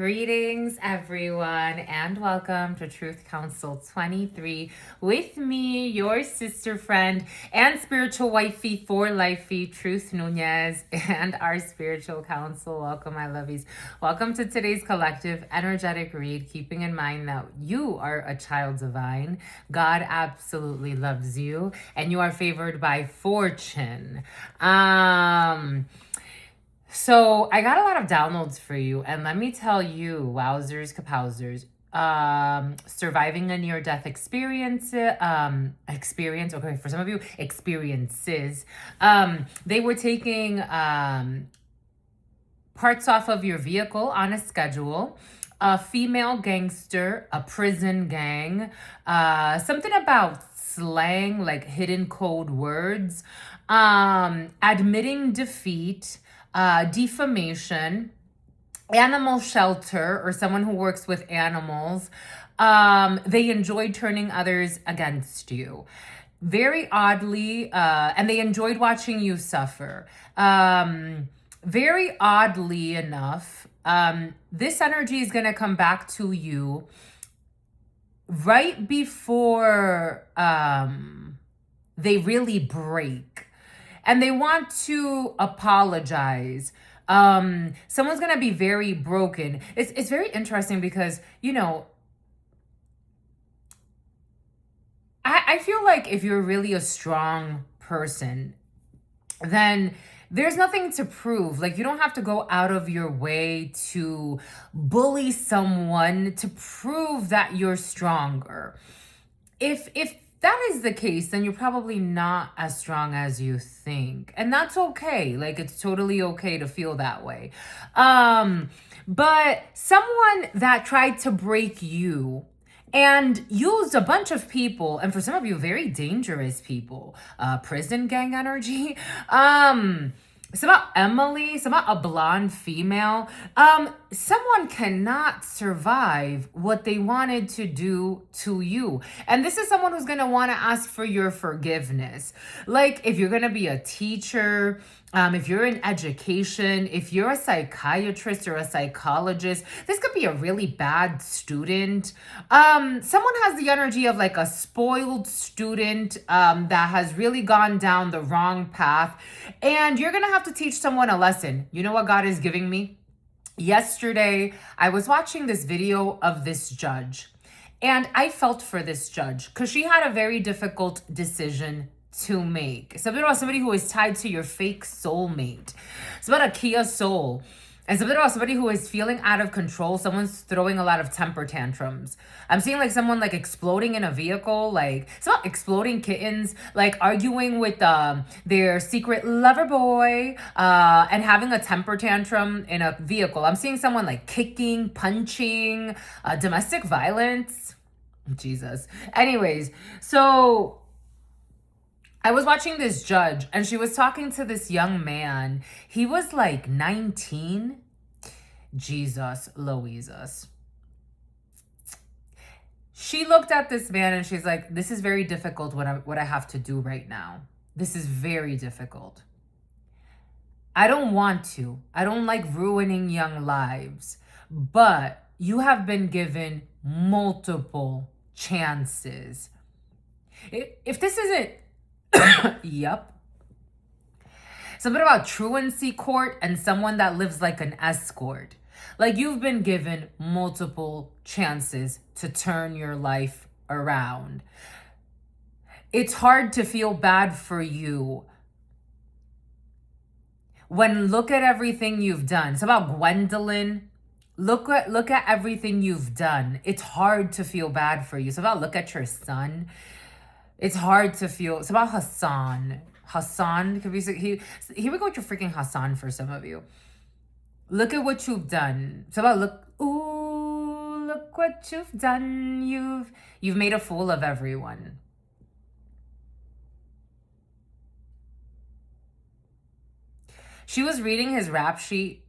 Greetings, everyone, and welcome to Truth Council 23 with me, your sister friend and spiritual wifey for lifey, Truth Nuñez, and our spiritual council. Welcome, my lovies. Welcome to today's collective energetic read, keeping in mind that you are a child divine. God absolutely loves you, and you are favored by fortune. So I got a lot of downloads for you, and let me tell you, wowzers, kapowzers, surviving a near-death experience, okay, for some of you, experiences. They were taking parts off of your vehicle on a schedule, a female gangster, a prison gang, something about slang, like hidden code words, admitting defeat, defamation, animal shelter, or someone who works with animals. They enjoyed turning others against you. Very oddly, and they enjoyed watching you suffer. Very oddly enough, this energy is going to come back to you right before they really break. And they want to apologize. Someone's gonna be very broken. It's very interesting because, you know, I feel like if you're really a strong person, then there's nothing to prove. Like, you don't have to go out of your way to bully someone to prove that you're stronger. If that is the case, then you're probably not as strong as you think. And that's okay. Like, it's totally okay to feel that way. But someone that tried to break you and used a bunch of people, and for some of you, very dangerous people, prison gang energy, it's about Emily. It's about a blonde female. Someone cannot survive what they wanted to do to you. And this is someone who's going to want to ask for your forgiveness. Like, if you're going to be a teacher, if you're in education, if you're a psychiatrist or a psychologist, this could be a really bad student. Someone has the energy of like a spoiled student that has really gone down the wrong path. And you're going to have to teach someone a lesson. You know what God is giving me? Yesterday, I was watching this video of this judge. And I felt for this judge because she had a very difficult decision to make. It's about somebody who is tied to your fake soulmate. It's about a Kia soul. And something about somebody who is feeling out of control. Someone's throwing a lot of temper tantrums. I'm seeing like someone like exploding in a vehicle. Like, it's not exploding kittens. Like arguing with their secret lover boy and having a temper tantrum in a vehicle. I'm seeing someone like kicking, punching, domestic violence. Jesus. Anyways, so I was watching this judge and she was talking to this young man. He was like 19. Jesus Louises. She looked at this man and she's like, this is very difficult what I have to do right now. This is very difficult. I don't want to. I don't like ruining young lives. But you have been given multiple chances. If this isn't yep. Something about truancy court and someone that lives like an escort. Like, you've been given multiple chances to turn your life around. It's hard to feel bad for you when look at everything you've done. It's about Gwendolyn. Look at everything you've done. It's hard to feel bad for you. It's about look at your son. It's hard to feel. It's about Hassan. Hassan could be. Here we go with your freaking Hassan for some of you. Look at what you've done. It's about look what you've done. You've made a fool of everyone. She was reading his rap sheet,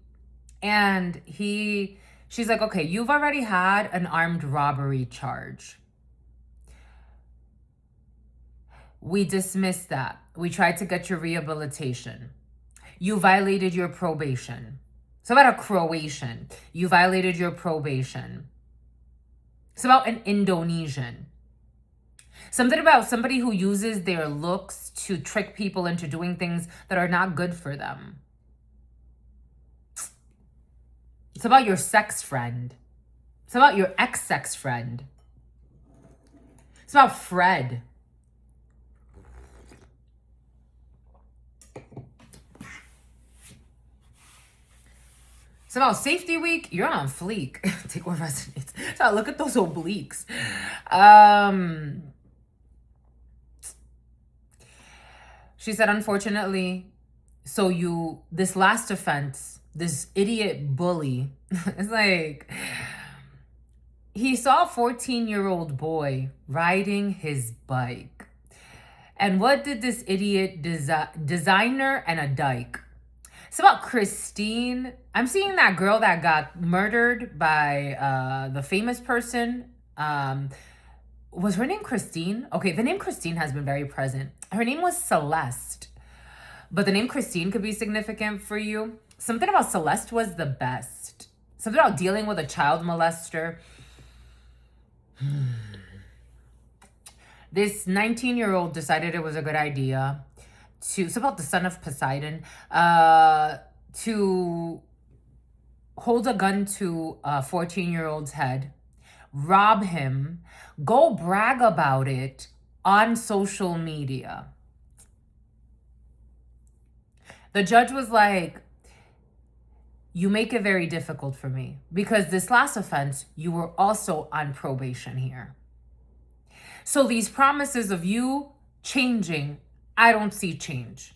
and she's like, okay, you've already had an armed robbery charge. We dismissed that. We tried to get your rehabilitation. You violated your probation. It's about a Croatian. You violated your probation. It's about an Indonesian. Something about somebody who uses their looks to trick people into doing things that are not good for them. It's about your sex friend. It's about your ex-sex friend. It's about Fred. It's about safety week. You're on fleek. Take what resonates. So look at those obliques. She said, unfortunately, so this last offense, this idiot bully, it's like, he saw a 14-year-old boy riding his bike. And what did this idiot designer and a dyke? It's about Christine. I'm seeing that girl that got murdered by the famous person. Was her name Christine? Okay, the name Christine has been very present. Her name was Celeste. But the name Christine could be significant for you. Something about Celeste was the best. Something about dealing with a child molester. This 19-year-old decided it was a good idea it's about the son of Poseidon, to hold a gun to a 14-year-old's head, rob him, go brag about it on social media. The judge was like, you make it very difficult for me because this last offense, you were also on probation here. So these promises of you changing, I don't see change.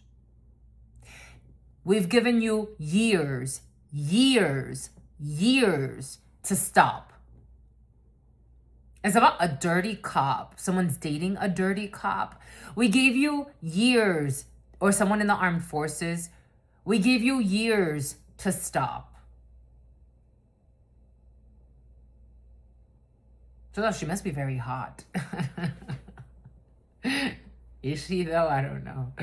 We've given you years to stop. It's about a dirty cop. Someone's dating a dirty cop. We gave you years, or someone in the armed forces. We gave you years to stop. So she must be very hot. Is she though? I don't know.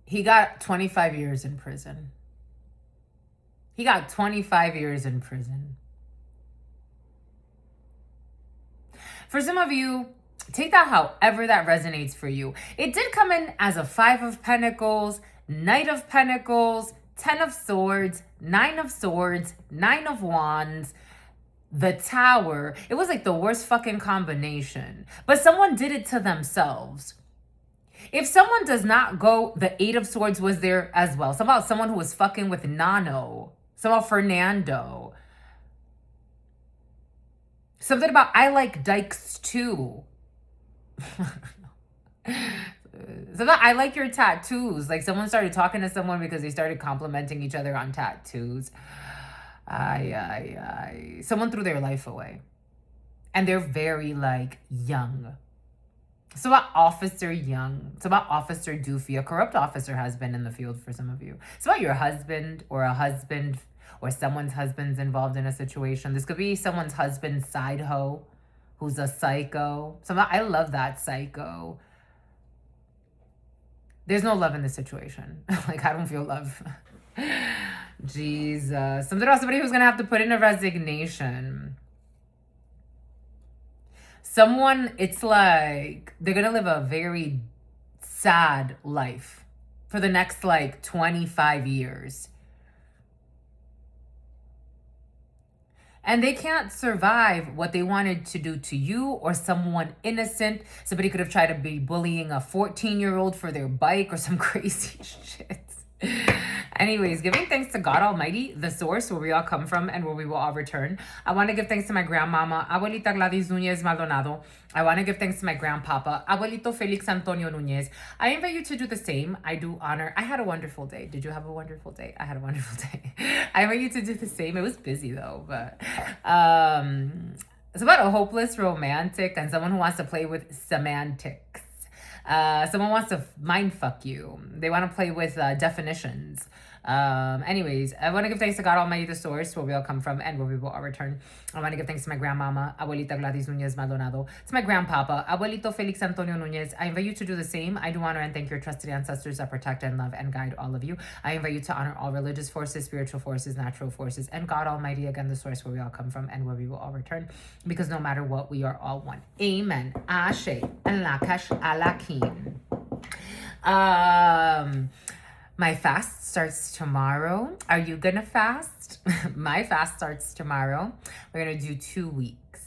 He got 25 years in prison. He got 25 years in prison. For some of you, take that however that resonates for you. It did come in as a 5 of Pentacles, Knight of Pentacles, 10 of Swords, 9 of Swords, 9 of Wands, the Tower. It was like the worst fucking combination. But someone did it to themselves. If someone does not go, the 8 of Swords was there as well. Somehow someone who was fucking with Nano. Somehow Fernando. Something about, I like dykes too. So that I like your tattoos. Like someone started talking to someone because they started complimenting each other on tattoos. Someone threw their life away. And they're very like young. It's about Officer Young. It's about Officer Doofy. A corrupt officer has been in the field for some of you. It's about your husband or a husband or someone's husband's involved in a situation. This could be someone's husband's side hoe who's a psycho. I love that psycho. There's no love in this situation. Like, I don't feel love. Jesus. Something about somebody who's going to have to put in a resignation. Someone, it's like they're going to live a very sad life for the next like 25 years. And they can't survive what they wanted to do to you or someone innocent. Somebody could have tried to be bullying a 14-year-old for their bike or some crazy shit. Anyways, giving thanks to God Almighty, the source where we all come from and where we will all return. I want to give thanks to my grandmama, Abuelita Gladys Nuñez Maldonado. I want to give thanks to my grandpapa, Abuelito Felix Antonio Nuñez. I invite you to do the same. I do honor. I had a wonderful day. Did you have a wonderful day? I had a wonderful day. I invite you to do the same. It was busy though, but it's about a hopeless romantic and someone who wants to play with semantics. Someone wants to mind fuck you. They want to play with definitions. Anyways, I want to give thanks to God Almighty, the source, where we all come from and where we will all return. I want to give thanks to my grandmama, Abuelita Gladys Nuñez Maldonado, to my grandpapa, Abuelito Felix Antonio Nuñez. I invite you to do the same. I do honor and thank your trusted ancestors that protect and love and guide all of you. I invite you to honor all religious forces, spiritual forces, natural forces, and God Almighty, again, the source where we all come from and where we will all return. Because no matter what, we are all one. Amen. Ashe. And Lakash Alakin. My fast starts tomorrow. Are you gonna fast? My fast starts tomorrow. We're gonna do 2 weeks.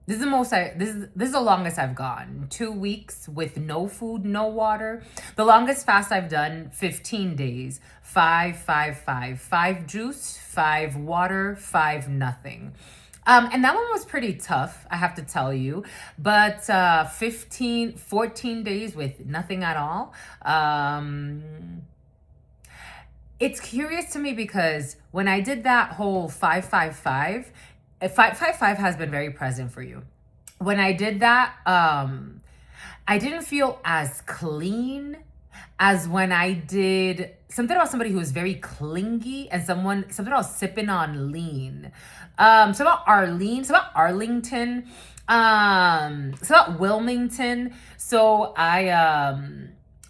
This is the most this is the longest I've gone. 2 weeks with no food, no water. The longest fast I've done, 15 days. 5, 5, 5. 5 juice, 5 water, 5 nothing. And that one was pretty tough, I have to tell you. But 14 days with nothing at all. It's curious to me because when I did that whole 5, 5, 5, 5, 5, 5 has been very present for you. When I did that, I didn't feel as clean as when I did something about somebody who was very clingy and something about sipping on lean. So about Arlene, so about Arlington, so about Wilmington. So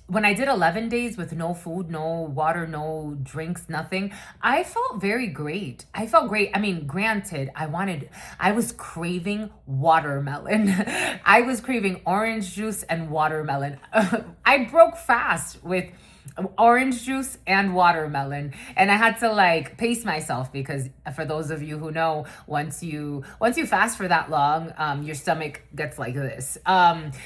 when I did 11 days with no food, no water, no drinks, nothing, I felt very great. I felt great. I mean, granted, I was craving watermelon. I was craving orange juice and watermelon. I broke fast with orange juice and watermelon, and I had to like pace myself because for those of you who know, once you fast for that long, your stomach gets like this,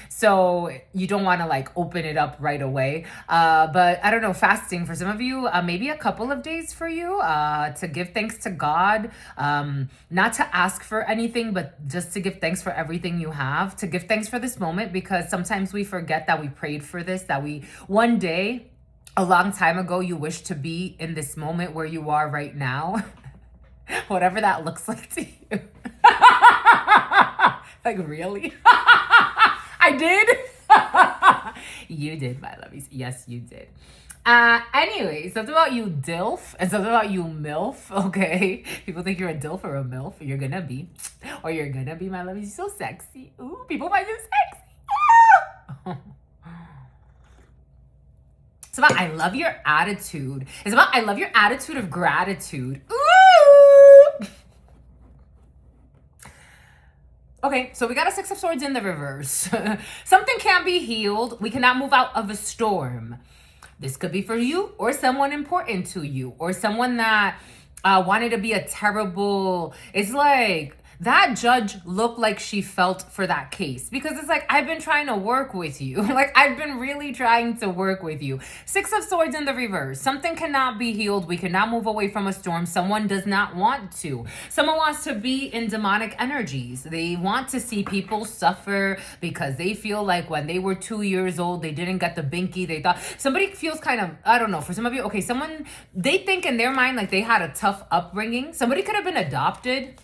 so you don't want to like open it up right away, but I don't know, fasting for some of you, maybe a couple of days for you, to give thanks to God, not to ask for anything, but just to give thanks for everything you have, to give thanks for this moment, because sometimes we forget that we prayed for this, that we one day a long time ago, you wish to be in this moment where you are right now. Whatever that looks like to you. Like, really? I did? You did, my lovies. Yes, you did. Anyway, something about you DILF and something about you MILF, okay? People think you're a DILF or a MILF. You're gonna be. Or you're gonna be, my lovies. You're so sexy. Ooh, people find you sexy. Ah! It's about I love your attitude. It's about I love your attitude of gratitude. Ooh! Okay, so we got a 6 of Swords in the reverse. Something can't be healed. We cannot move out of a storm. This could be for you or someone important to you or someone that wanted to be a terrible... It's like... That judge looked like she felt for that case because it's like, I've been trying to work with you. Like, I've been really trying to work with you. 6 of Swords in the reverse. Something cannot be healed. We cannot move away from a storm. Someone does not want to. Someone wants to be in demonic energies. They want to see people suffer because they feel like when they were 2 years old, they didn't get the binky. They thought somebody feels kind of, I don't know, for some of you, okay, they think in their mind like they had a tough upbringing. Somebody could have been adopted.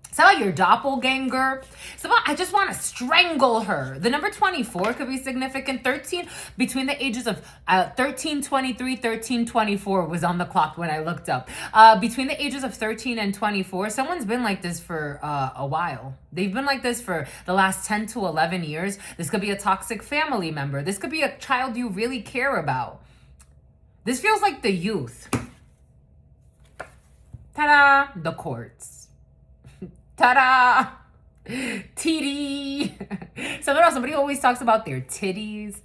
It's about your doppelganger. It's about, I just want to strangle her. The number 24 could be significant. 13, between the ages of 1323, 1324 was on the clock when I looked up. Between the ages of 13 and 24, someone's been like this for a while. They've been like this for the last 10 to 11 years. This could be a toxic family member. This could be a child you really care about. This feels like the youth. Ta-da! The courts. Ta-da! Titty! Somebody always talks about their titties.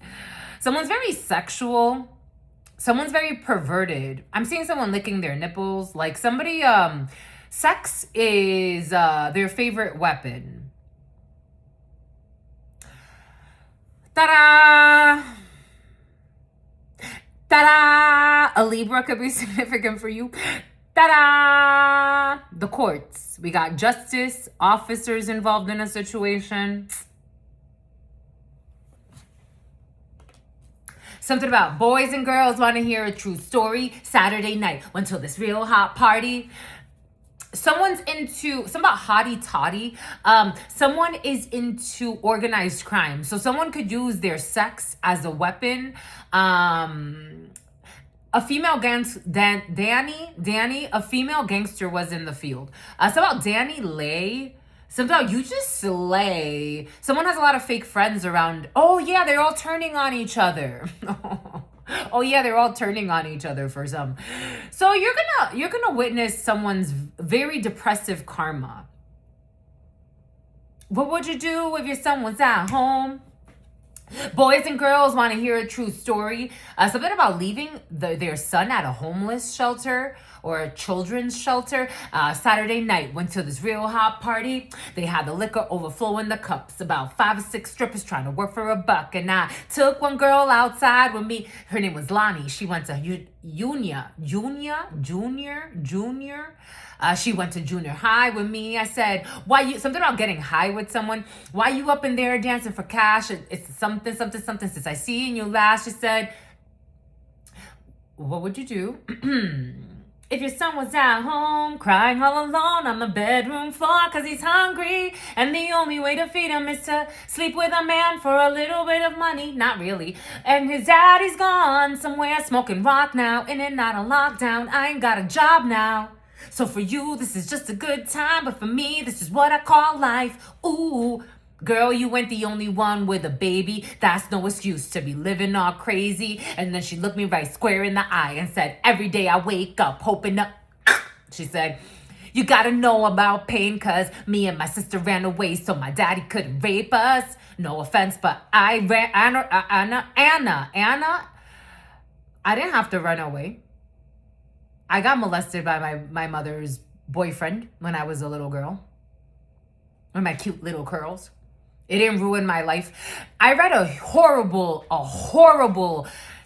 Someone's very sexual. Someone's very perverted. I'm seeing someone licking their nipples. Like somebody, sex is their favorite weapon. Ta-da! Ta-da! A Libra could be significant for you. Ta-da! The courts. We got justice, officers involved in a situation. Something about boys and girls want to hear a true story. Saturday night, went to this real hot party. Someone's into, something about hottie toddy. Someone is into organized crime. So someone could use their sex as a weapon. A female Danny, a female gangster was in the field. So about Danny Lay, something about you just slay. Someone has a lot of fake friends around. Oh yeah, they're all turning on each other. Oh yeah, they're all turning on each other for some. So you're gonna witness someone's very depressive karma. What would you do if your son was at home? Boys and girls want to hear a true story. Something about leaving their son at a homeless shelter or a children's shelter. Saturday night, went to this real hot party. They had the liquor overflowing the cups. About 5 or 6 strippers trying to work for a buck. And I took one girl outside with me. Her name was Lonnie. She went to Junior. She went to junior high with me. I said, why you, something about getting high with someone. Why you up in there dancing for cash? It's something. Since I seen you last, she said, what would you do if your son was at home crying all alone on the bedroom floor because he's hungry and the only way to feed him is to sleep with a man for a little bit of money? Not really. And his daddy's gone somewhere smoking rock now, in and out of lockdown. I ain't got a job now. So for you, this is just a good time, but for me, this is what I call life. Ooh, girl, you ain't the only one with a baby. That's no excuse to be living all crazy. And then she looked me right square in the eye and said, every day I wake up hoping to... She said, you gotta know about pain, cause me and my sister ran away so my daddy couldn't rape us. No offense, but I ran... Anna, I didn't have to run away. I got molested by my mother's boyfriend when I was a little girl. With my cute little curls. It didn't ruin my life. I read a horrible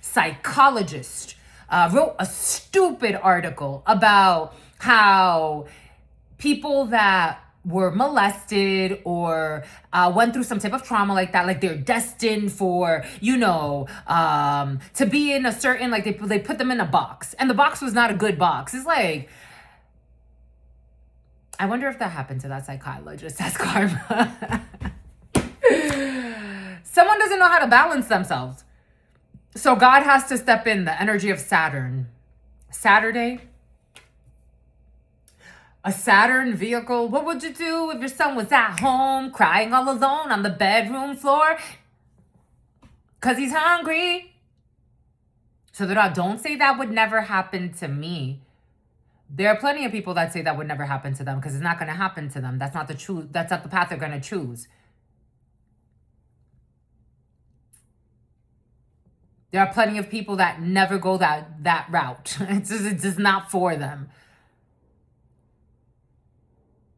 psychologist wrote a stupid article about how people that were molested or went through some type of trauma like that, like they're destined for, to be in a certain, like they put them in a box, and the box was not a good box. It's like, I wonder if that happened to that psychologist. That's karma. Someone doesn't know how to balance themselves, so God has to step in. The energy of Saturn. Saturday. A Saturn vehicle. What would you do if your son was at home crying all alone on the bedroom floor because he's hungry? So don't say that would never happen to me. There are plenty of people that say that would never happen to them because it's not going to happen to them. That's not the truth. That's not the path they're going to choose. There are plenty of people that never go that route. It's just not for them.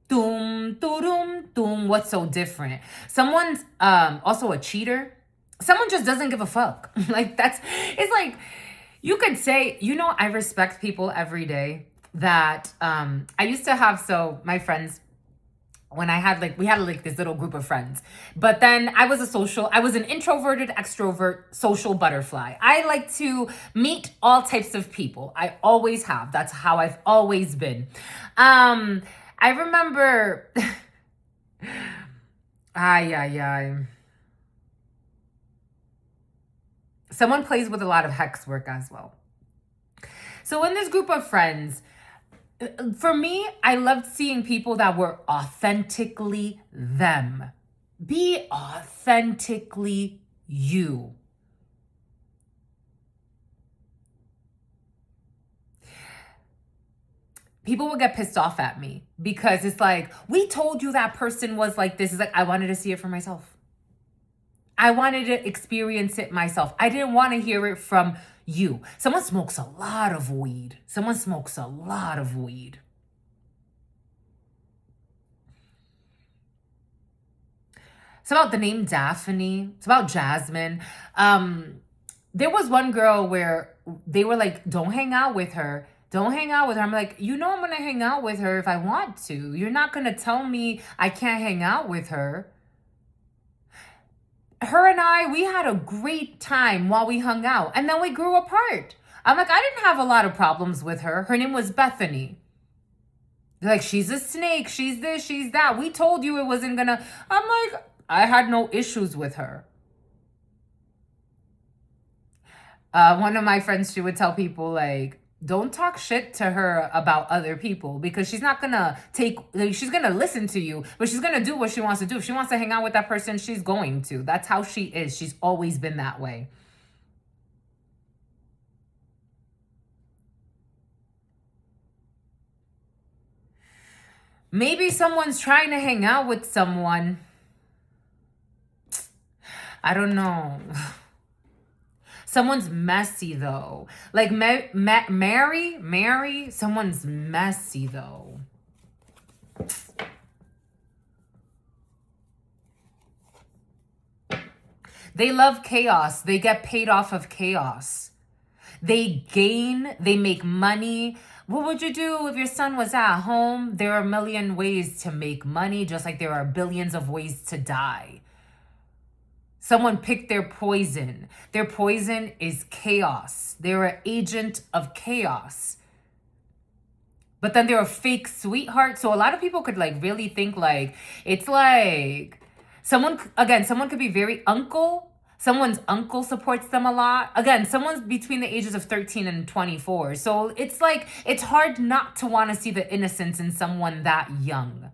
Doom, doom, doom. What's so different? Someone's also a cheater. Someone just doesn't give a fuck. It's like, you could say, I respect people every day that, I used to have, my friends, when we had this little group of friends, but then I was an introverted, extrovert, social butterfly. I like to meet all types of people. I always have. That's how I've always been. I remember, someone plays with a lot of hex work as well. So in this group of friends, for me, I loved seeing people that were authentically them. Be authentically you. People would get pissed off at me because it's like, we told you that person was like this. It's like, I wanted to see it for myself. I wanted to experience it myself. I didn't want to hear it from you. Someone smokes a lot of weed. It's about the name Daphne. It's about Jasmine. There was one girl where they were like, don't hang out with her. Don't hang out with her. I'm like, I'm going to hang out with her if I want to. You're not going to tell me I can't hang out with her. Her and I, we had a great time while we hung out. And then we grew apart. I'm like, I didn't have a lot of problems with her. Her name was Bethany. They're like, she's a snake. She's this, she's that. We told you it wasn't going to. I'm like, I had no issues with her. One of my friends, she would tell people like, don't talk shit to her about other people because she's not gonna she's gonna listen to you, but she's gonna do what she wants to do. If she wants to hang out with that person, she's going to. That's how she is. She's always been that way. Maybe someone's trying to hang out with someone. I don't know. Someone's messy though. Like Mary, someone's messy though. They love chaos. They get paid off of chaos. They gain, they make money. What would you do if your son was at home? There are a million ways to make money, just like there are billions of ways to die. Someone picked their poison. Their poison is chaos. They're an agent of chaos. But then they're a fake sweetheart. So a lot of people could like really think like, it's like someone could be very uncle. Someone's uncle supports them a lot. Again, someone's between the ages of 13 and 24. So it's like, it's hard not to want to see the innocence in someone that young.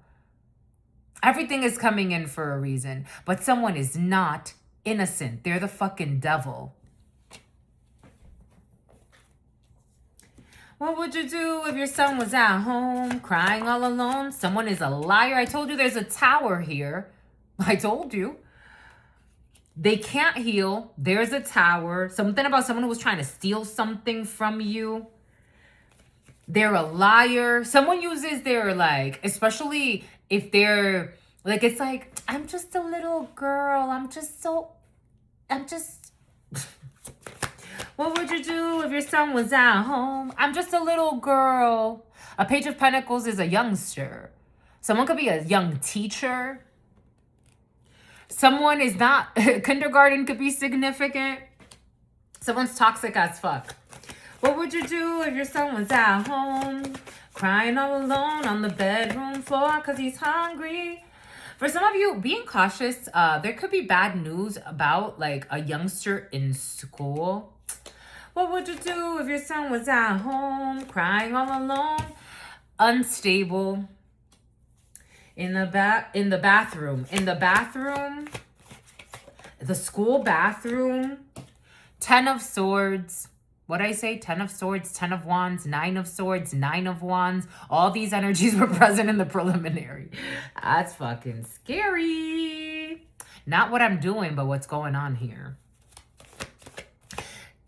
Everything is coming in for a reason, but someone is not innocent. They're the fucking devil. What would you do if your son was at home crying all alone? Someone is a liar. I told you there's a tower here. I told you. They can't heal. There's a tower. Something about someone who was trying to steal something from you. They're a liar. Someone uses their like, especially if they're like, it's like, I'm just a little girl. What would you do if your son was at home? I'm just a little girl. A Page of Pentacles is a youngster. Someone could be a young teacher. Someone is not, kindergarten could be significant. Someone's toxic as fuck. What would you do if your son was at home, crying all alone on the bedroom floor because he's hungry? For some of you, being cautious, there could be bad news about like a youngster in school. What would you do if your son was at home, crying all alone, unstable? In the bathroom, the school bathroom, 10 of Swords. What I say? 10 of Swords, 10 of Wands, 9 of Swords, 9 of Wands. All these energies were present in the preliminary. That's fucking scary. Not what I'm doing, but what's going on here.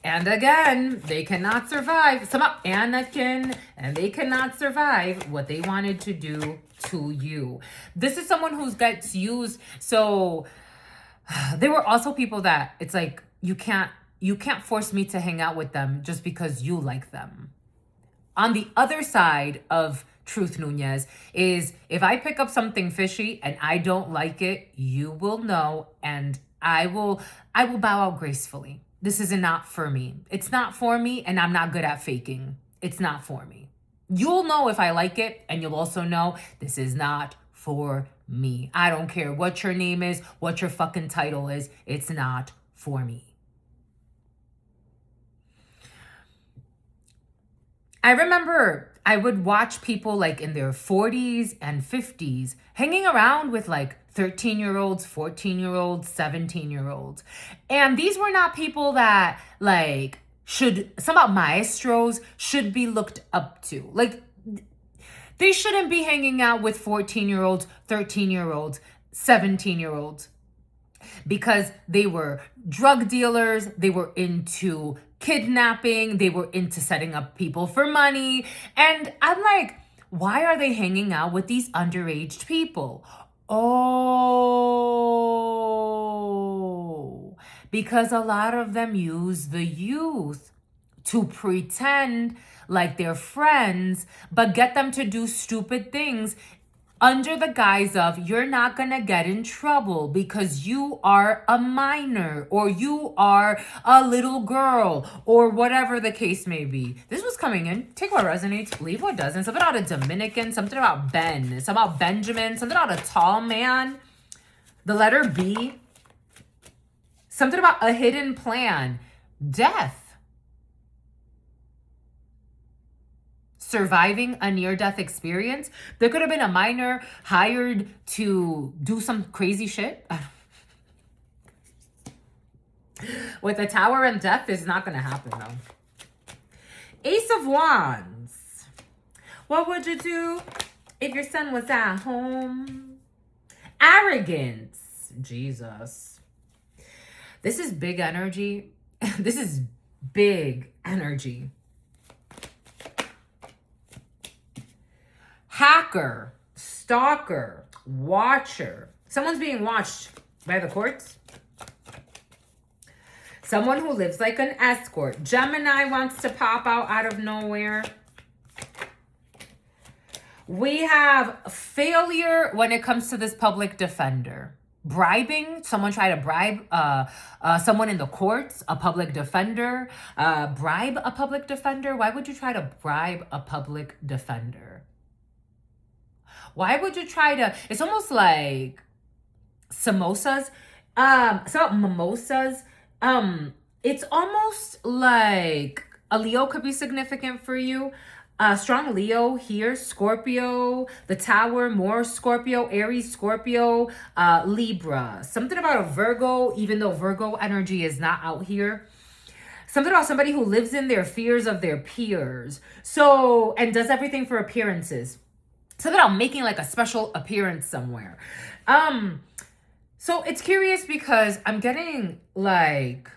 And again, they cannot survive. Somehow Anakin, and they cannot survive what they wanted to do to you. This is someone who gets used. So there were also people that it's like, you can't force me to hang out with them just because you like them. On the other side of truth, Nuñez, is if I pick up something fishy and I don't like it, you will know, and I will bow out gracefully. This is not for me. It's not for me, and I'm not good at faking. It's not for me. You'll know if I like it, and you'll also know this is not for me. I don't care what your name is, what your fucking title is. It's not for me. I remember I would watch people like in their 40s and 50s hanging around with like 13-year-olds, 14-year-olds, 17-year-olds. And these were not people that like somehow maestros should be looked up to. Like they shouldn't be hanging out with 14-year-olds, 13-year-olds, 17-year-olds because they were drug dealers, they were into kidnapping, they were into setting up people for money. And I'm like, why are they hanging out with these underage people? Oh, because a lot of them use the youth to pretend like they're friends, but get them to do stupid things under the guise of you're not gonna get in trouble because you are a minor or you are a little girl or whatever the case may be. This was coming in. Take what resonates, leave what doesn't. Something about a Dominican, something about Ben, something about Benjamin, something about a tall man, the letter B, something about a hidden plan, death. surviving a near-death experience. There could have been a minor hired to do some crazy shit. With the Tower and death, is not going to happen, though. Ace of Wands. What would you do if your son was at home? Arrogance. Jesus. This is big energy. This is big energy. Hacker, stalker, watcher. Someone's being watched by the courts. Someone who lives like an escort. Gemini wants to pop out of nowhere. We have failure when it comes to this public defender. Bribing, someone try to bribe someone in the courts, a public defender. Bribe a public defender? Why would you try to bribe a public defender? Why would you try to, it's almost like samosas. It's about mimosas. It's almost like a Leo could be significant for you. Strong Leo here, Scorpio, the Tower, more Scorpio, Aries, Scorpio, Libra. Something about a Virgo, even though Virgo energy is not out here. Something about somebody who lives in their fears of their peers. So, and does everything for appearances. Something about making like a special appearance somewhere. So it's curious because I'm getting like,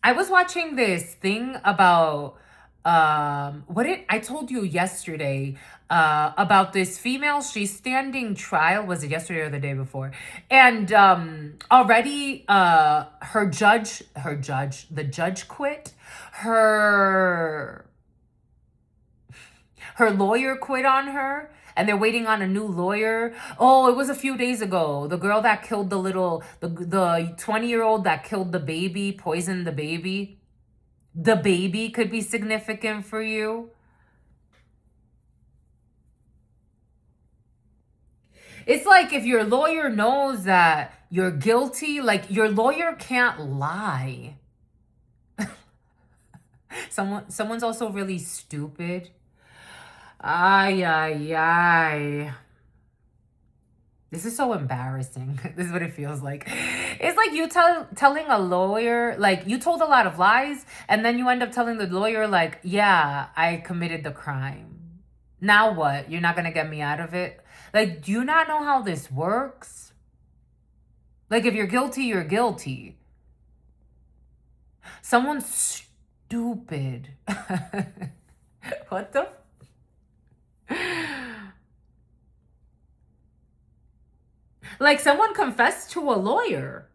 I was watching this thing about, I told you yesterday, about this female, she's standing trial, was it yesterday or the day before? And, already, the judge quit, her lawyer quit on her. And they're waiting on a new lawyer. Oh, it was a few days ago. The girl that killed the 20-year-old that killed the baby, poisoned the baby. The baby could be significant for you. It's like if your lawyer knows that you're guilty, like your lawyer can't lie. Someone's also really stupid. Ay, ay, ay. This is so embarrassing. This is what it feels like. It's like you telling a lawyer, like you told a lot of lies, and then you end up telling the lawyer, like, yeah, I committed the crime. Now what? You're not going to get me out of it? Like, do you not know how this works? Like, if you're guilty, you're guilty. Someone's stupid. What the like someone confessed to a lawyer.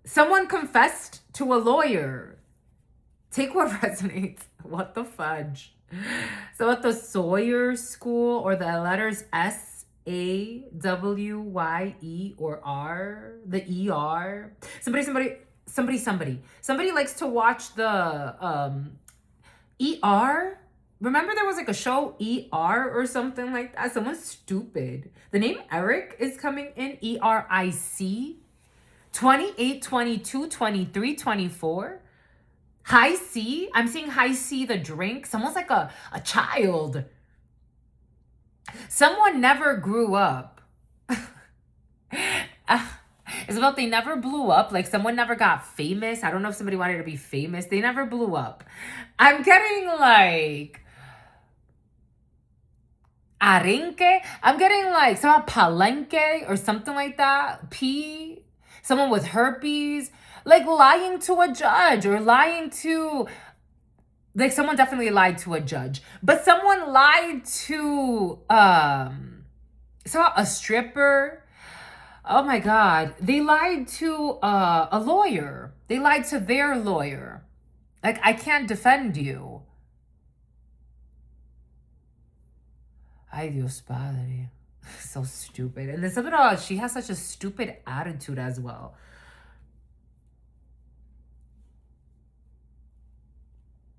Someone confessed to a lawyer. Take what resonates. What the fudge? So at the Sawyer School, or the letters SAWYE or R, the ER. Somebody likes to watch the ER. Remember there was like a show, ER or something like that? Someone's stupid. The name Eric is coming in, ERIC. 28, 22, 23, 24. High C. I'm seeing High C, the drink. Someone's like a child. Someone never grew up. It's about they never blew up. Like someone never got famous. I don't know if somebody wanted to be famous. They never blew up. I'm getting like arenque. I'm getting like some palenque or something like that. P. Someone with herpes. Like lying to a judge or lying to... Like someone definitely lied to a judge. But someone lied to a stripper. Oh my God. They lied to a lawyer. They lied to their lawyer. Like, I can't defend you. Ay, Dios Padre. So stupid. And then something about she has such a stupid attitude as well.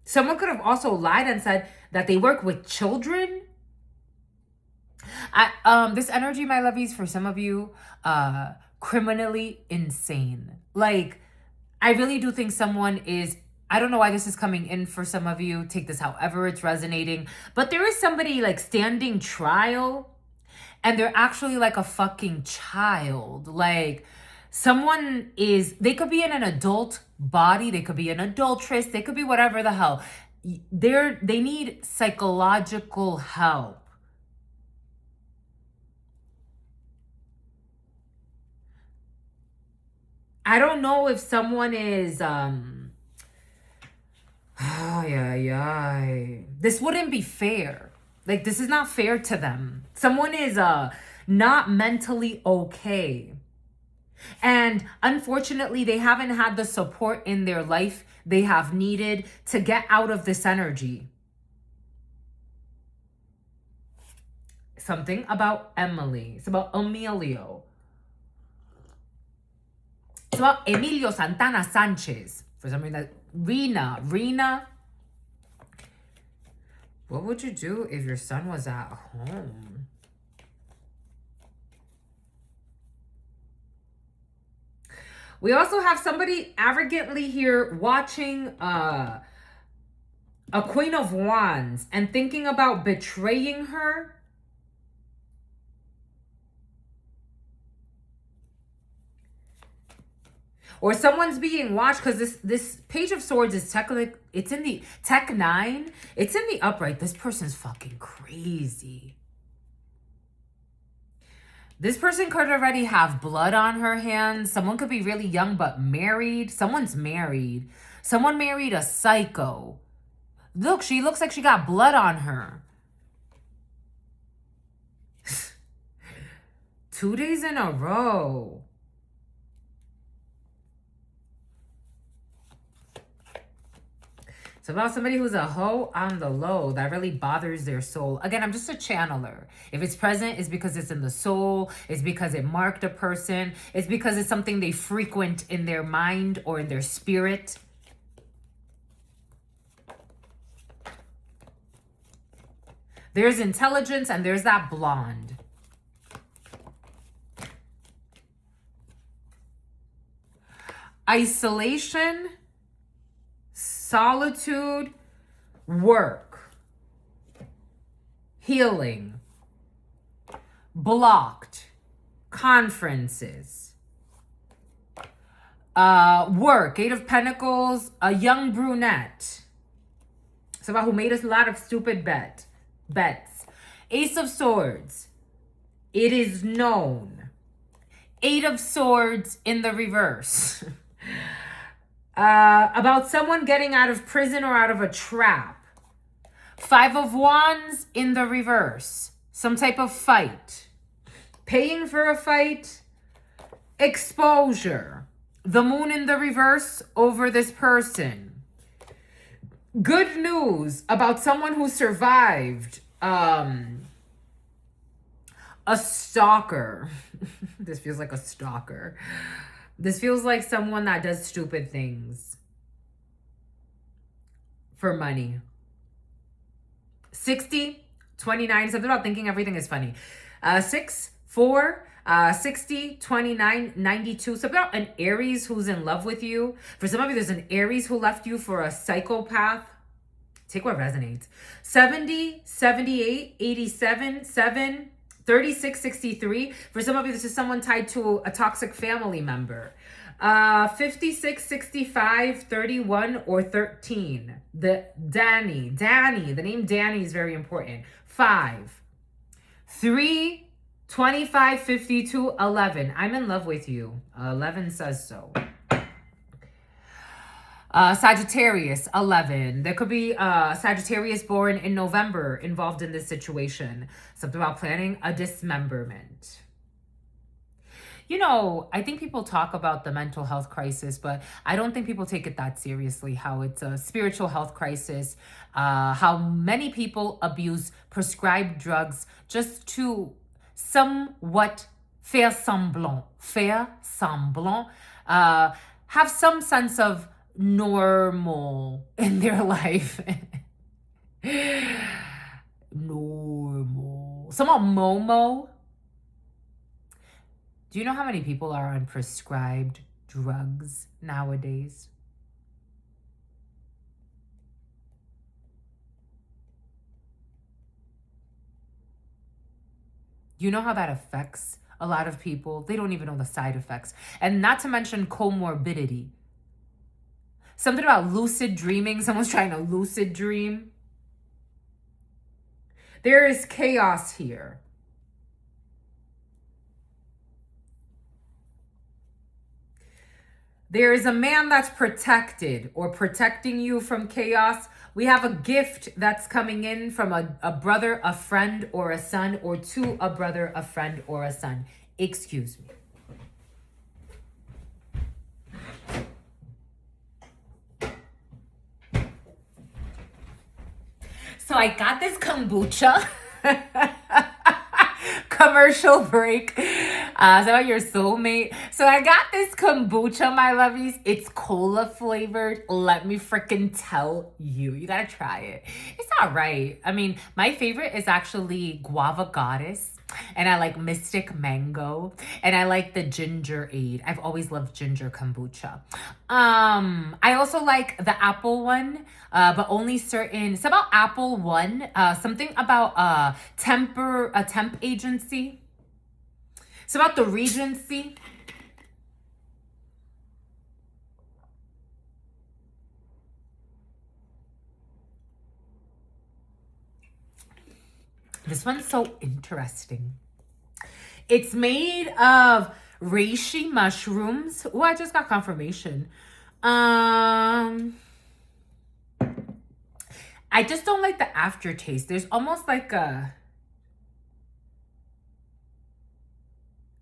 Someone could have also lied and said that they work with children. This energy, my lovies, for some of you, criminally insane. Like, I really do think someone is I don't know why this is coming in for some of you. Take this however it's resonating. But there is somebody like standing trial, and they're actually like a fucking child. Like someone is, they could be in an adult body, they could be an adulteress, they could be whatever the hell. They need psychological help. I don't know if someone is this wouldn't be fair. Like this is not fair to them. Someone is not mentally okay. And unfortunately, they haven't had the support in their life they have needed to get out of this energy. Something about Emily. It's about Emilio. It's about Emilio Santana Sanchez. For some reason, Rena. What would you do if your son was at home? We also have somebody arrogantly here watching a Queen of Wands and thinking about betraying her. Or someone's being watched, because this Page of Swords is technically, it's in the Tech 9. It's in the upright. This person's fucking crazy. This person could already have blood on her hands. Someone could be really young but married. Someone's married. Someone married a psycho. Look, she looks like she got blood on her. 2 days in a row. It's about somebody who's a hoe on the low that really bothers their soul. Again, I'm just a channeler. If it's present, it's because it's in the soul. It's because it marked a person. It's because it's something they frequent in their mind or in their spirit. There's intelligence and there's that blonde. Isolation, solitude, work, healing, blocked, conferences, work, 8 of Pentacles, a young brunette. Somebody who made a lot of stupid bets. Ace of Swords, it is known. 8 of Swords in the reverse. About someone getting out of prison or out of a trap. 5 of Wands in the reverse. Some type of fight. Paying for a fight. Exposure. The Moon in the reverse over this person. Good news about someone who survived a stalker. This feels like a stalker. This feels like someone that does stupid things for money. 60, 29, something about thinking everything is funny. 6, 4, 60, 29, 92. Something about an Aries who's in love with you. For some of you, there's an Aries who left you for a psychopath. Take what resonates. 70, 78, 87, 7, 36, 63. For some of you, this is someone tied to a toxic family member. 56, 65, 31, or 13. Danny, the name Danny is very important. 5, 3, 25, 52, 11. I'm in love with you. 11 says so. Sagittarius, 11. There could be Sagittarius born in November involved in this situation. Something about planning a dismemberment. You know, I think people talk about the mental health crisis, but I don't think people take it that seriously, how it's a spiritual health crisis, how many people abuse prescribed drugs just to somewhat faire semblant, have some sense of normal in their life. Normal. Someone Momo. Do you know how many people are on prescribed drugs nowadays? You know how that affects a lot of people? They don't even know the side effects. And not to mention comorbidity. Something about lucid dreaming. Someone's trying to lucid dream. There is chaos here. There is a man that's protected or protecting you from chaos. We have a gift that's coming in from a brother, a friend, or a son, or to a brother, a friend, or a son. Excuse me. So I got this kombucha. Commercial break. It's about your soulmate. So I got this kombucha, my lovies. It's cola flavored. Let me freaking tell you. You gotta try it. It's all right. I mean, my favorite is actually Guava Goddess. And I like Mystic Mango. And I like the Ginger Aid. I've always loved ginger kombucha. I also like the apple one, but only certain. It's about apple one. Something about a temp agency. It's about the Regency. This one's so interesting. It's made of reishi mushrooms. Oh, I just got confirmation. I just don't like the aftertaste. There's almost like a...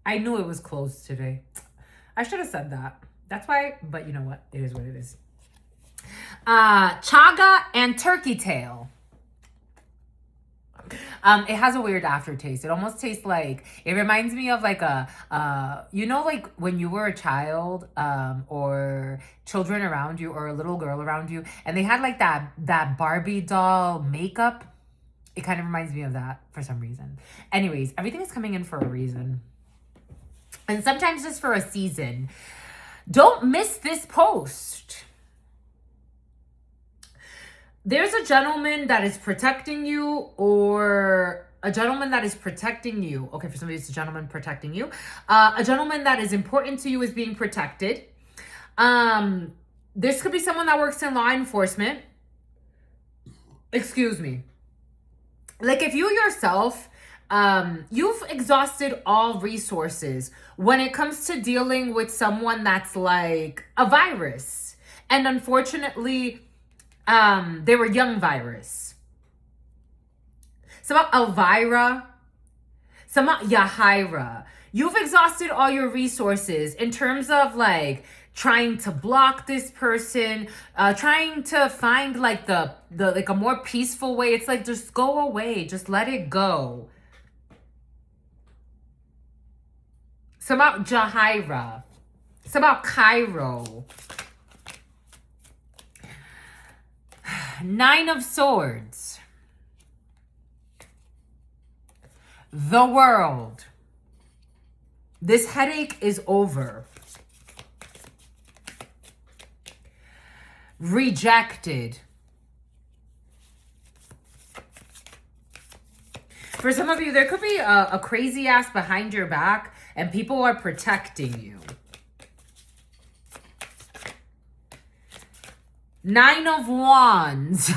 I knew it was closed today. I should have said that. That's why, but you know what? It is what it is. Chaga and turkey tail. It has a weird aftertaste. It almost tastes like, it reminds me of like you know, like when you were a child, or children around you, or a little girl around you, and they had like that Barbie doll makeup. It kind of reminds me of that for some reason. Anyways, everything is coming in for a reason. And sometimes just for a season. Don't miss this post. There's a gentleman that is protecting you, or a gentleman that is protecting you. Okay, for somebody, it's a gentleman protecting you. A gentleman that is important to you is being protected. This could be someone that works in law enforcement. Excuse me. Like if you yourself, you've exhausted all resources when it comes to dealing with someone that's like a virus. And unfortunately, they were young virus. Some about Elvira. Some about Yahira. You've exhausted all your resources in terms of like trying to block this person, trying to find like the like a more peaceful way. It's like, just go away. Just let it go. Some about Jahira. Some about Cairo. Nine of Swords. The World. This headache is over. Rejected. For some of you, there could be a crazy ass behind your back and people are protecting you. Nine of Wands.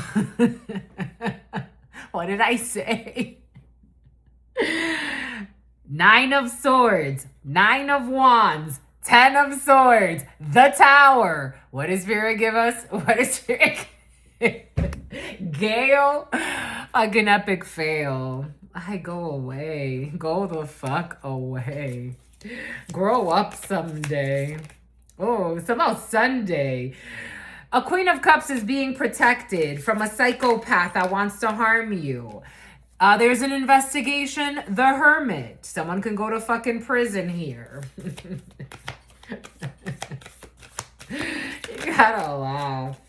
What did I say? Nine of Swords. Nine of Wands. 10 of Swords. The Tower. What does Spirit give us? What is Spirit? Gale. Fucking epic fail. I go away. Go the fuck away. Grow up someday. Oh, somehow Sunday. A Queen of Cups is being protected from a psychopath that wants to harm you. There's an investigation. The Hermit. Someone can go to fucking prison here. You gotta laugh.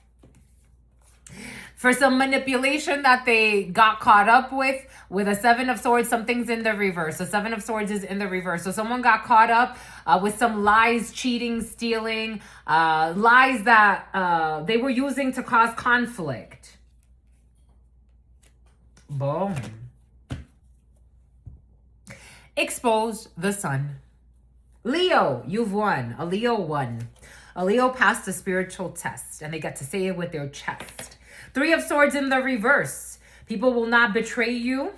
For some manipulation that they got caught up with a Seven of Swords, something's in the reverse. So Seven of Swords is in the reverse. So someone got caught up with some lies, cheating, stealing, lies that they were using to cause conflict. Boom. Expose the sun. Leo, you've won. A Leo won. A Leo passed the spiritual test, and they get to say it with their chest. 3 of Swords in the reverse. People will not betray you.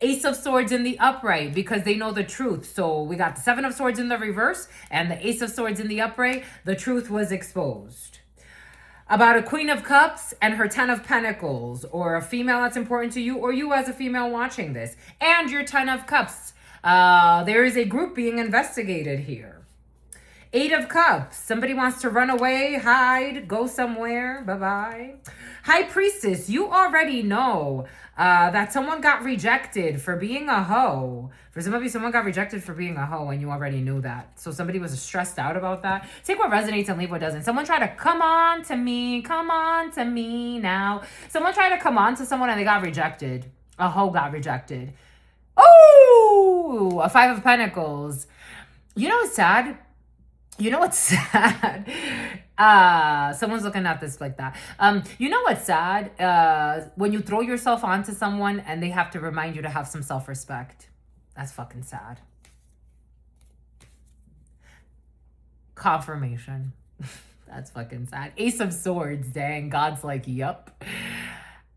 Ace of Swords in the upright because they know the truth. So we got the 7 of Swords in the reverse and the Ace of Swords in the upright. The truth was exposed. About a Queen of Cups and her 10 of Pentacles, or a female that's important to you, or you as a female watching this, and your 10 of Cups. There is a group being investigated here. 8 of Cups. Somebody wants to run away, hide, go somewhere. Bye-bye. High Priestess. You already know that someone got rejected for being a hoe. For some of you, someone got rejected for being a hoe and you already knew that. So somebody was stressed out about that. Take what resonates and leave what doesn't. Someone tried to come on to me now. Someone tried to come on to someone and they got rejected. A hoe got rejected. Oh, a 5 of Pentacles. You know what's sad? You know what's sad? Someone's looking at this like that. You know what's sad? When you throw yourself onto someone and they have to remind you to have some self-respect. That's fucking sad. Confirmation. That's fucking sad. Ace of Swords, dang. God's like, yup.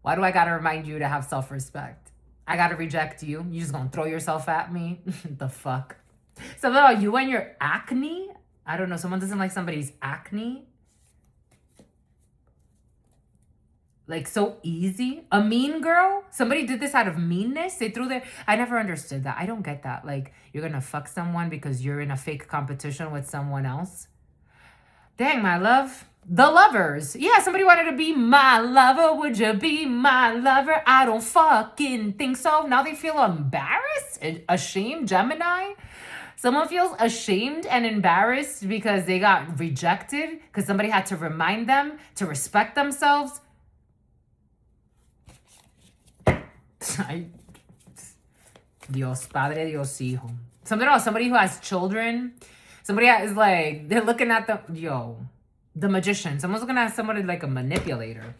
Why do I gotta remind you to have self-respect? I gotta reject you. You just gonna throw yourself at me? The fuck? Something about you and your acne? I don't know. Someone doesn't like somebody's acne. Like so easy. A mean girl? Somebody did this out of meanness? They threw their... I never understood that. I don't get that. Like, you're gonna fuck someone because you're in a fake competition with someone else? Dang, my love. The Lovers. Yeah, somebody wanted to be my lover. Would you be my lover? I don't fucking think so. Now they feel embarrassed? Ashamed? Gemini? Someone feels ashamed and embarrassed because they got rejected because somebody had to remind them to respect themselves. Dios Padre, Dios Hijo. Something else, somebody who has children. Somebody is like, they're looking at the magician. Someone's looking at somebody like a manipulator.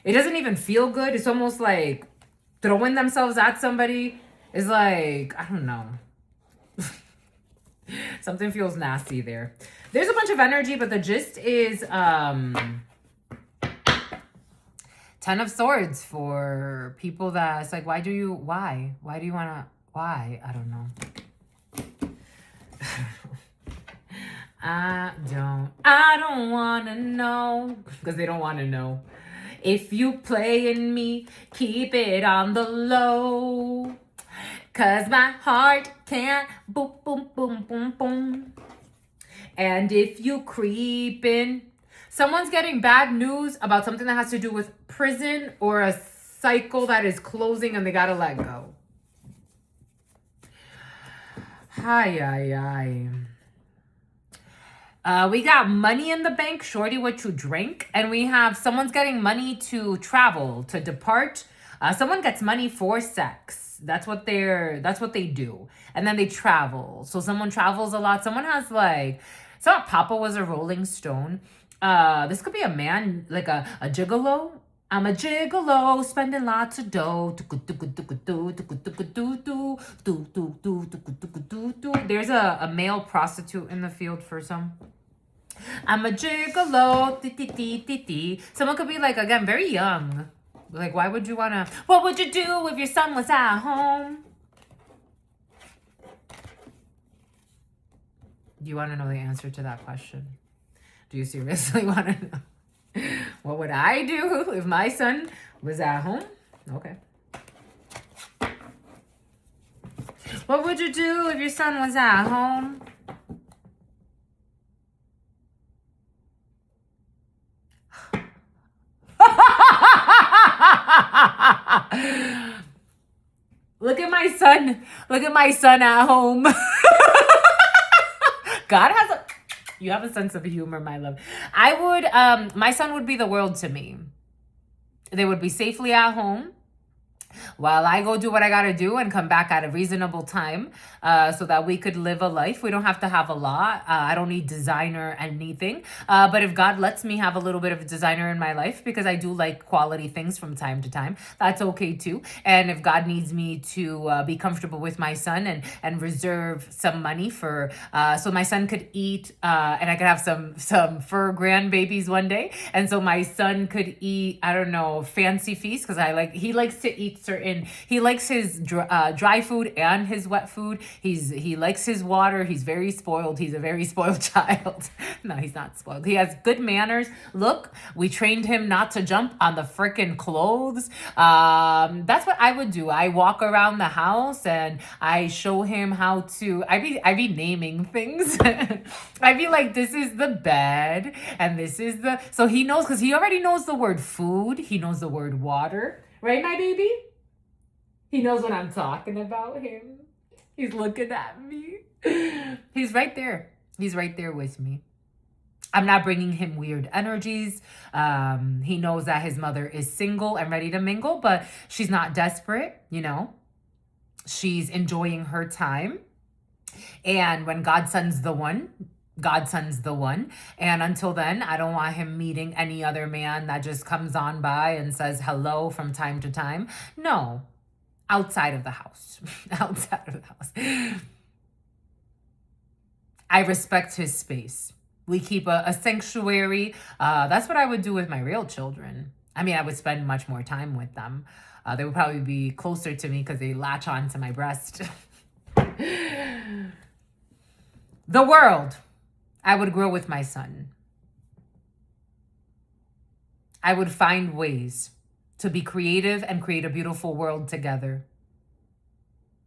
It doesn't even feel good. It's almost like throwing themselves at somebody is like, I don't know. Something feels nasty there. There's a bunch of energy, but the gist is 10 of Swords for people that it's like, why do you want to, why? I don't know. I don't want to know, because they don't want to know. If you play in me, keep it on the low. Cause my heart can't boom, boom, boom, boom, boom. And if you creep in, someone's getting bad news about something that has to do with prison or a cycle that is closing and they gotta let go. Hi. We got money in the bank, shorty what you drink. And we have someone's getting money to travel, to depart. Someone gets money for sex. That's what they do. And then they travel. So someone travels a lot. Someone has like, so Papa was a Rolling Stone. This could be a man, like a gigolo. I'm a gigolo, spending lots of dough. There's a male prostitute in the field for some. I'm a gigolo. Someone could be like, again, very young. Like, why would you want to... What would you do if your son was at home? Do you want to know the answer to that question? Do you seriously want to know? What would I do if my son was at home? Okay. What would you do if your son was at home? Look at my son. Look at my son at home. God has you have a sense of humor, my love. I would, my son would be the world to me. They would be safely at home. while I go do what I got to do and come back at a reasonable time, so that we could live a life. We don't have to have a lot. I don't need designer anything. But if God lets me have a little bit of designer in my life, because I do like quality things from time to time, that's okay too. And if God needs me to be comfortable with my son and reserve some money for so my son could eat and I could have some fur grandbabies one day, and so my son could eat, I don't know, fancy feast, because he likes to eat he likes his dry food and his wet food. He likes his water. He's very spoiled. He's a very spoiled child. No, he's not spoiled. He has good manners. Look, we trained him not to jump on the freaking clothes. That's what I would do. I walk around the house and I show him how to. I be naming things. I be like, this is the bed, and this is the. So he knows, because he already knows the word food. He knows the word water. Right, my baby? He knows what I'm talking about, him. He's looking at me. He's right there. He's right there with me. I'm not bringing him weird energies. He knows that his mother is single and ready to mingle, but she's not desperate, you know. She's enjoying her time. And when God sends the one, God sends the one. And until then, I don't want him meeting any other man that just comes on by and says hello from time to time. No, outside of the house. Outside of the house. I respect his space. We keep a sanctuary. That's what I would do with my real children. I mean, I would spend much more time with them. They would probably be closer to me because they latch on to my breast. The world. I would grow with my son. I would find ways to be creative and create a beautiful world together.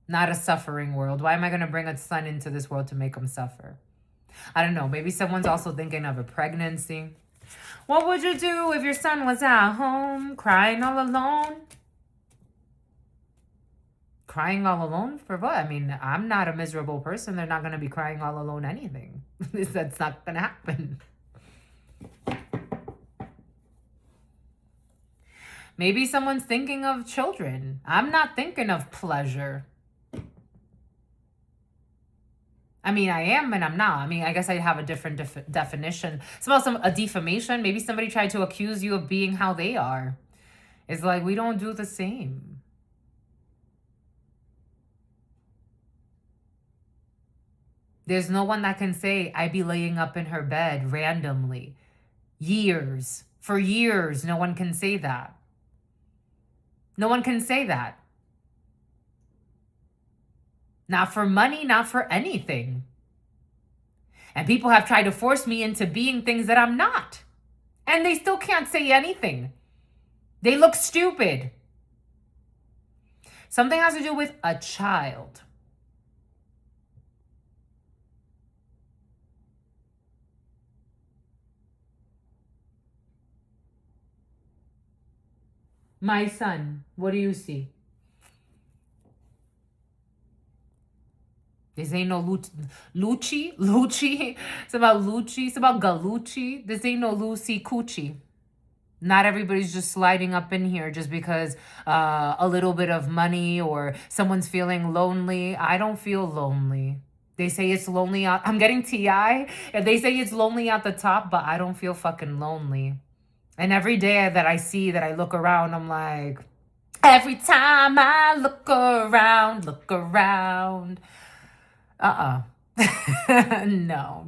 Not a suffering world. Why am I going to bring a son into this world to make him suffer? I don't know. Maybe someone's also thinking of a pregnancy. What would you do if your son was at home crying all alone? Crying all alone for what? I mean, I'm not a miserable person. They're not going to be crying all alone anything. That's not going to happen. Maybe someone's thinking of children. I'm not thinking of pleasure. I mean, I am and I'm not. I mean, I guess I have a different definition. It's about a defamation. Maybe somebody tried to accuse you of being how they are. It's like, we don't do the same. There's no one that can say, I be laying up in her bed randomly. For years, no one can say that. No one can say that. Not for money, not for anything. And people have tried to force me into being things that I'm not. And they still can't say anything. They look stupid. Something has to do with a child. My son, what do you see? This ain't no Lucci. It's about Lucci. It's about Galucci. This ain't no Lucy Coochie. Not everybody's just sliding up in here just because a little bit of money or someone's feeling lonely. I don't feel lonely. They say it's lonely out. I'm getting TI. And they say it's lonely at the top, but I don't feel fucking lonely. And every day that I look around, I'm like, every time I look around.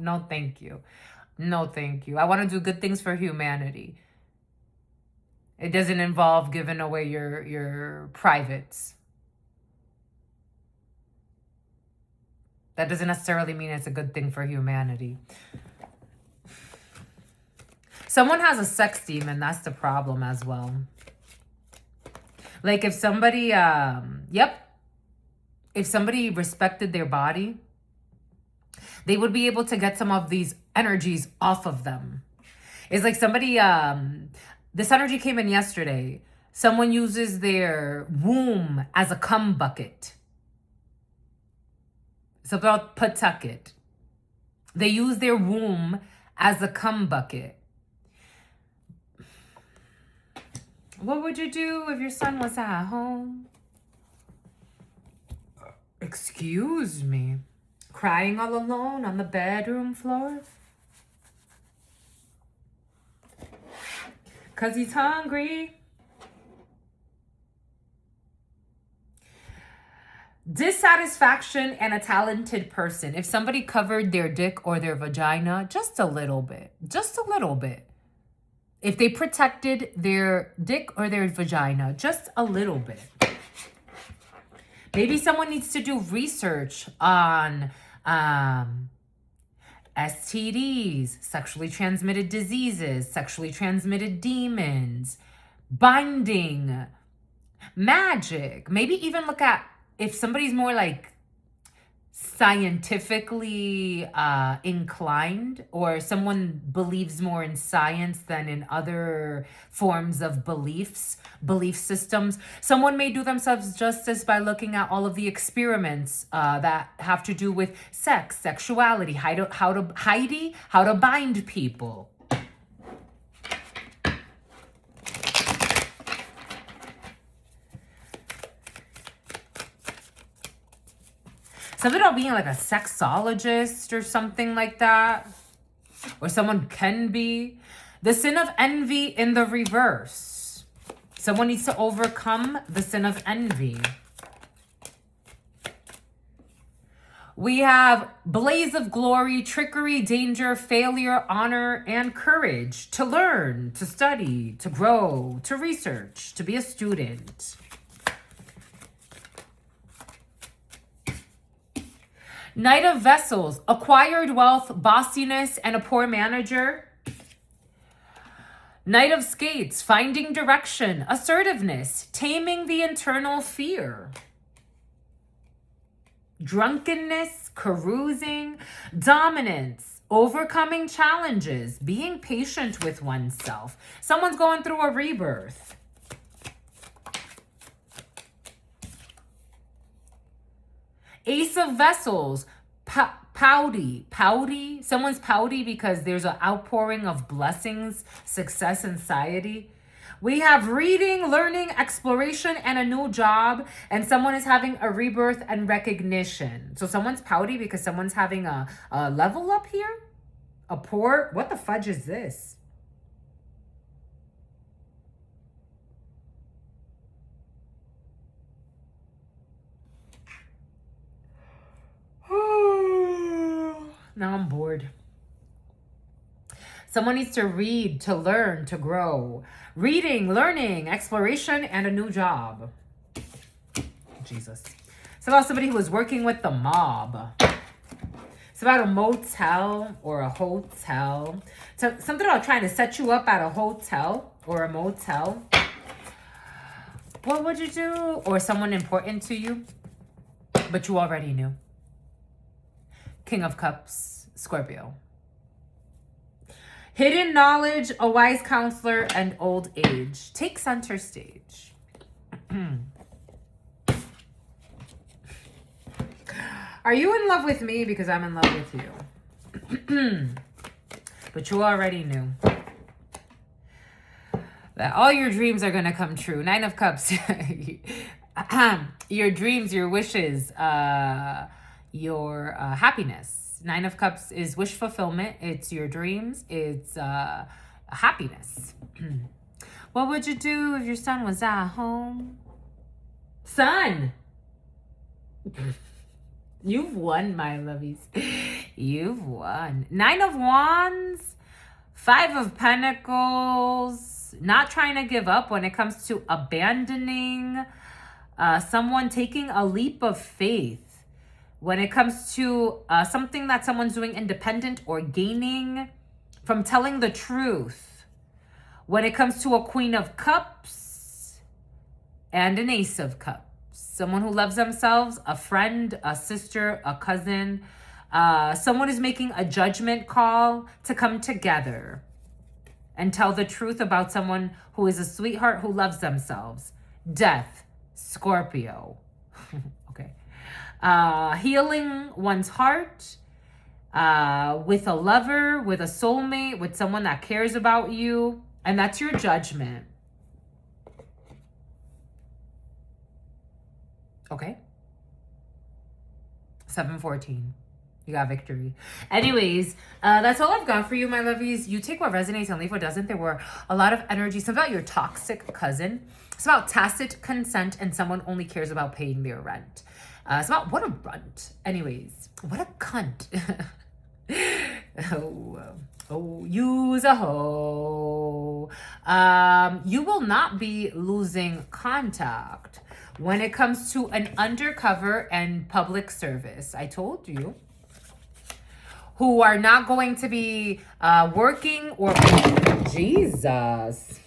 No, thank you. No, thank you. I want to do good things for humanity. It doesn't involve giving away your privates. That doesn't necessarily mean it's a good thing for humanity. Someone has a sex demon, that's the problem as well. Like if somebody, if somebody respected their body, they would be able to get some of these energies off of them. It's like somebody, this energy came in yesterday. Someone uses their womb as a cum bucket. It's about Pawtucket. They use their womb as a cum bucket. What would you do if your son was at home? Excuse me. Crying all alone on the bedroom floor? 'Cause he's hungry. Dissatisfaction and a talented person. If somebody covered their dick or their vagina just a little bit, just a little bit. If they protected their dick or their vagina just a little bit. Maybe someone needs to do research on STDs, sexually transmitted diseases, sexually transmitted demons, binding, magic. Maybe even look at if somebody's more like scientifically inclined, or someone believes more in science than in other forms of belief systems. Someone may do themselves justice by looking at all of the experiments that have to do with sex, sexuality, how to bind people. Something about being like a sexologist or something like that. Or someone can be. The sin of envy in the reverse. Someone needs to overcome the sin of envy. We have blaze of glory, trickery, danger, failure, honor, and courage to learn, to study, to grow, to research, to be a student. Knight of Vessels, acquired wealth, bossiness, and a poor manager. Knight of Skates, finding direction, assertiveness, taming the internal fear. Drunkenness, carousing, dominance, overcoming challenges, being patient with oneself. Someone's going through a rebirth. Ace of Vessels, pouty. Someone's pouty because there's an outpouring of blessings, success, and satiety. We have reading, learning, exploration, and a new job. And someone is having a rebirth and recognition. So someone's pouty because someone's having a level up here. A poor, what the fudge is this? Now I'm bored. Someone needs to read, to learn, to grow. Reading, learning, exploration, and a new job. Jesus. It's about somebody who is working with the mob. It's about a motel or a hotel. So something about trying to set you up at a hotel or a motel. What would you do? Or someone important to you, but you already knew. King of Cups, Scorpio. Hidden knowledge, a wise counselor, and old age. Take center stage. Are you in love with me? Because I'm in love with you. But you already knew that all your dreams are going to come true. Nine of Cups. Your dreams, your wishes, your happiness. Nine of Cups is wish fulfillment. It's your dreams. It's happiness. What would you do if your son was at home? Son! You've won, my lovies. You've won. Nine of Wands. Five of Pentacles. Not trying to give up when it comes to abandoning someone, taking a leap of faith. When it comes to something that someone's doing independent or gaining from telling the truth. When it comes to a Queen of Cups and an Ace of Cups. Someone who loves themselves, a friend, a sister, a cousin. Someone is making a judgment call to come together and tell the truth about someone who is a sweetheart who loves themselves. Death, Scorpio. Okay. Healing one's heart with a lover, with a soulmate, with someone that cares about you. And that's your judgment. Okay? 714. You got victory. Anyways, that's all I've got for you, my lovies. You take what resonates and leave what doesn't. There were a lot of energy. It's about your toxic cousin. It's about tacit consent and someone only cares about paying their rent. It's about what a runt. Anyways, what a cunt. Use a hoe. You will not be losing contact when it comes to an undercover and public service. I told you. Who are not going to be working or... Jesus.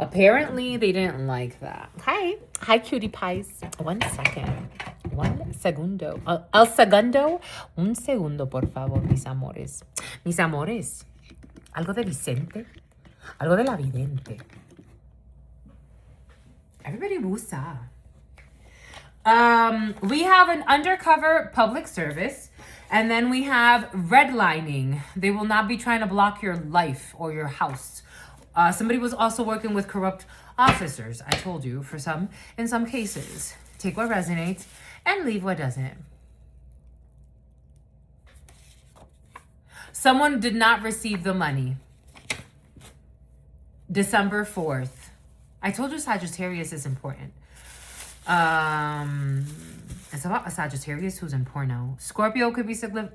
Apparently, they didn't like that. Hi. Hi, cutie pies. 1 second. 1 segundo. El segundo. Un segundo, por favor, mis amores. Mis amores. Algo de Vicente. Algo de la vidente. Everybody woosah. We have an undercover public service. And then we have redlining. They will not be trying to block your life or your house. Somebody was also working with corrupt officers. I told you, in some cases. Take what resonates and leave what doesn't. Someone did not receive the money. December 4th. I told you Sagittarius is important. It's about a Sagittarius who's in porno. Scorpio could be Silicon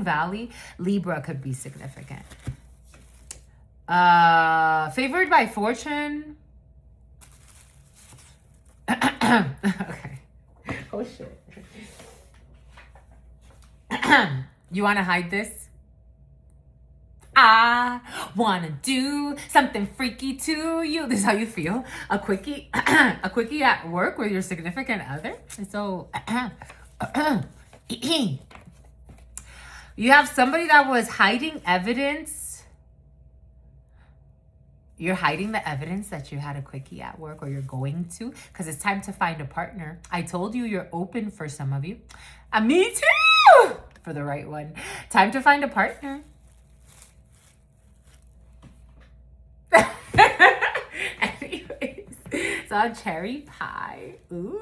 Valley. Libra could be significant. Favored by fortune. Okay. Oh, shit. You want to hide this? I want to do something freaky to you. This is how you feel. A quickie at work with your significant other. So, you have somebody that was hiding evidence. You're hiding the evidence that you had a quickie at work or you're going to because it's time to find a partner. I told you you're open for some of you. Me too! For the right one. Time to find a partner. Anyways, it's all cherry pie. Ooh.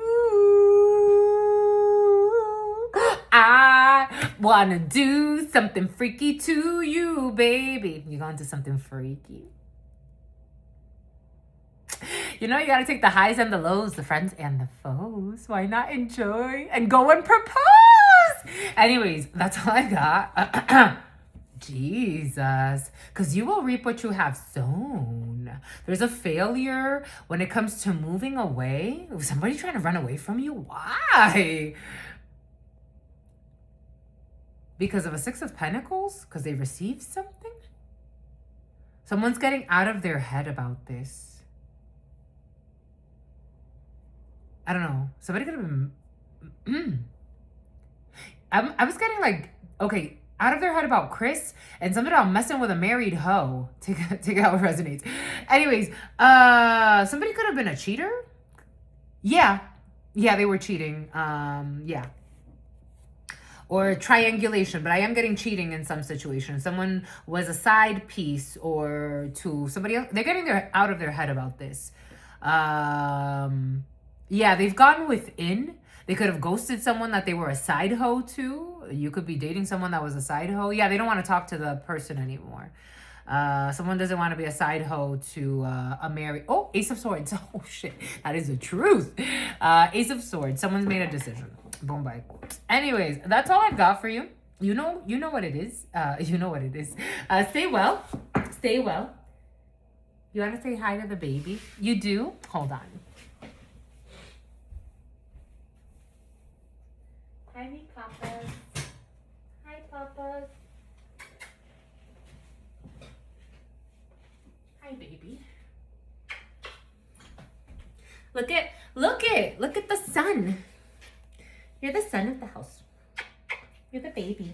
I wanna do something freaky to you, baby. You're going to do something freaky. You know, you gotta take the highs and the lows, the friends and the foes. Why not enjoy and go and propose? Anyways, that's all I got. Jesus, because you will reap what you have sown. There's a failure when it comes to moving away. Somebody trying to run away from you? Why? Because of a 6 of Pentacles? Because they received something? Someone's getting out of their head about this. I don't know. Somebody could have been... I was getting like, okay, out of their head about Chris and something about messing with a married hoe. Take out what resonates. Anyways, somebody could have been a cheater. Yeah, they were cheating. Yeah. Or triangulation, but I am getting cheating in some situations. Someone was a side piece or to somebody else. They're getting out of their head about this. Yeah, they've gone within. They could have ghosted someone that they were a side hoe to. You could be dating someone that was a side hoe. Yeah, they don't want to talk to the person anymore. Someone doesn't want to be a side hoe to a married... Oh, Ace of Swords. Oh, shit. That is the truth. Ace of Swords. Someone's made a decision. Boom, bye. Anyways, that's all I've got for you. You know what it is. You know what it is. Stay well. Stay well. You want to say hi to the baby? You do? Hold on. Hi, me papas. Hi, papas. Hi, baby. Look at the sun. You're the son of the house. You're the baby.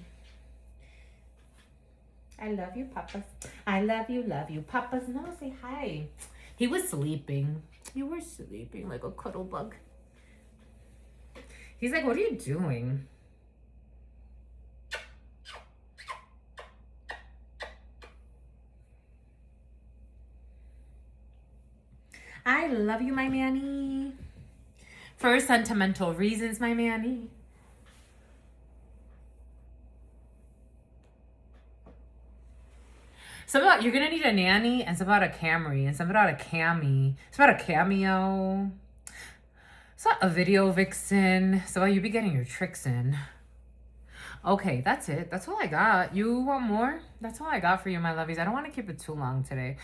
I love you, papas. I love you, papas. No, say hi. He was sleeping. You were sleeping like a cuddle bug. He's like, what are you doing? I love you, my manny. For sentimental reasons, my manny. Something about, you're gonna need a nanny, and something about a Camry, and something about a Cammy. It's about a cameo. It's not a video vixen. So you be getting your tricks in. Okay, that's it. That's all I got. You want more? That's all I got for you, my lovies. I don't want to keep it too long today.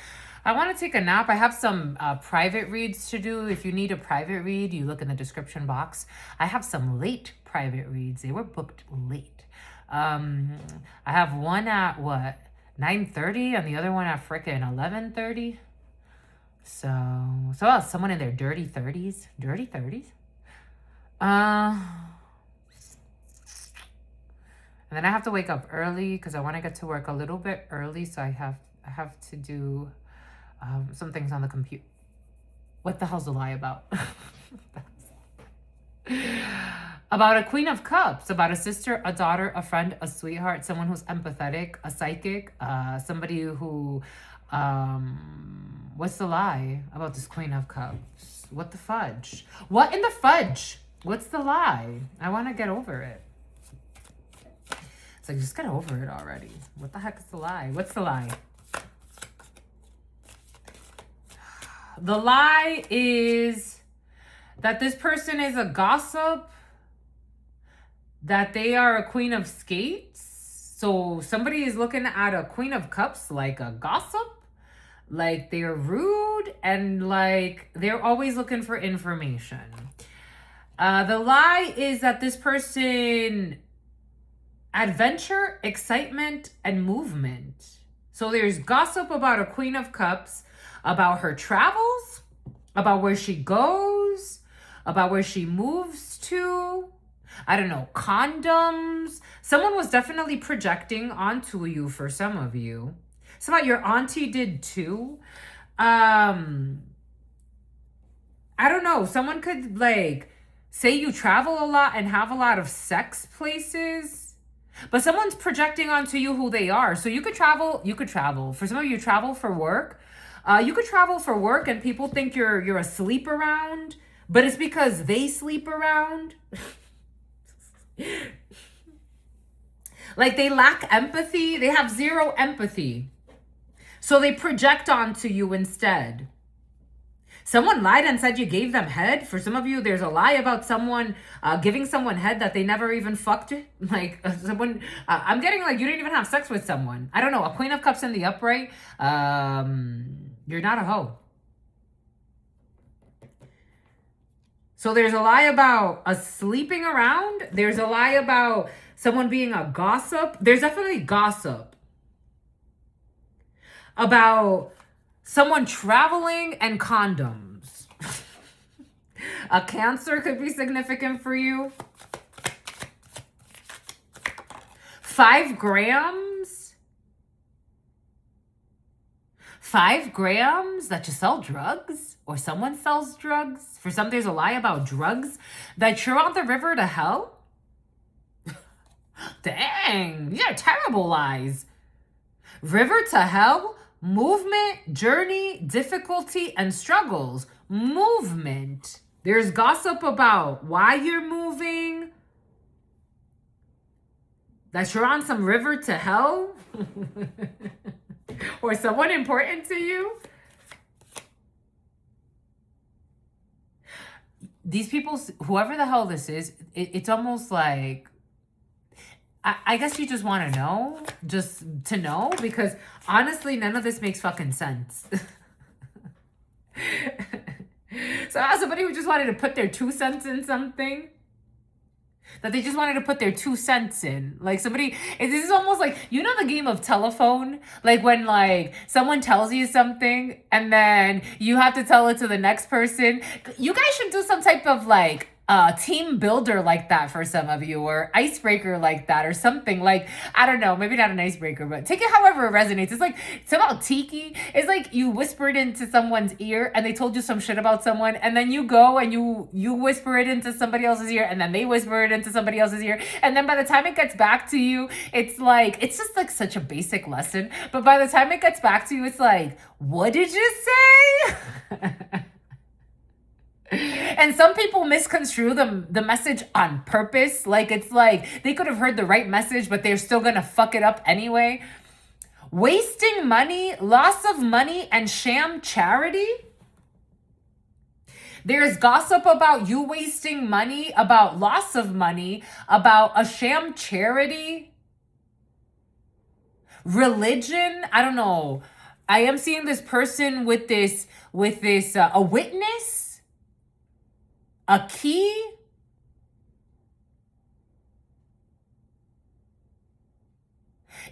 I want to take a nap. I have some private reads to do. If you need a private read, you look in the description box. I have some late private reads. They were booked late. I have one at, what, 9:30, and the other one at frickin' 11:30. So someone in their dirty 30s. Dirty 30s? And then I have to wake up early because I want to get to work a little bit early. So I have to do some things on the computer. What the hell's the lie about? About a Queen of Cups, about a sister, a daughter, a friend, a sweetheart, someone who's empathetic, a psychic, somebody who, what's the lie about this Queen of Cups? What the fudge? What in the fudge? What's the lie? I want to get over it. It's like, just get over it already. What the heck is the lie? What's the lie? The lie is that this person is a gossip, that they are a Queen of Skates. So somebody is looking at a Queen of Cups like a gossip, like they're rude, and like they're always looking for information. The lie is that this person, adventure, excitement, and movement. So there's gossip about a Queen of Cups, about her travels, about where she goes, about where she moves to. I don't know, condoms. Someone was definitely projecting onto you for some of you. Some of your auntie did too. I don't know. Someone could like say you travel a lot and have a lot of sex places, but someone's projecting onto you who they are. So you could travel. For some of you, travel for work. You could travel for work and people think you're asleep around, but it's because they sleep around. Like they lack empathy. They have zero empathy. So they project onto you instead. Someone lied and said you gave them head. For some of you, there's a lie about someone giving someone head that they never even fucked. Like someone, I'm getting like you didn't even have sex with someone. I don't know. A Queen of Cups in the upright. You're not a hoe. So there's a lie about a sleeping around. There's a lie about someone being a gossip. There's definitely gossip about someone traveling and condoms. A Cancer could be significant for you. 5 grams. 5 grams that you sell drugs or someone sells drugs. For some, there's a lie about drugs that you're on the river to hell. Dang, these are terrible lies. River to hell, movement, journey, difficulty, and struggles. Movement. There's gossip about why you're moving. That you're on some river to hell. Or someone important to you. These people, whoever the hell this is, it's almost like, I guess you just want to know, just to know, because honestly, none of this makes fucking sense. So as somebody who just wanted to put their 2 cents in something, that they just wanted to put their 2 cents in. Like somebody, this is almost like, you know the game of telephone? Like when like someone tells you something and then you have to tell it to the next person. You guys should do some type of like team builder like that for some of you, or icebreaker like that, or something like, I don't know, maybe not an icebreaker, but take it however it resonates. It's like, it's about tiki. It's like you whispered into someone's ear and they told you some shit about someone, and then you go and you whisper it into somebody else's ear, and then they whisper it into somebody else's ear, and then by the time it gets back to you, it's like, it's just like such a basic lesson, but by the time it gets back to you, it's like, what did you say? And some people misconstrue the message on purpose. Like, it's like they could have heard the right message, but they're still gonna fuck it up anyway. Wasting money, loss of money, and sham charity. There's gossip about you wasting money, about loss of money, about a sham charity. Religion, I don't know. I am seeing this person with this a witness, a key.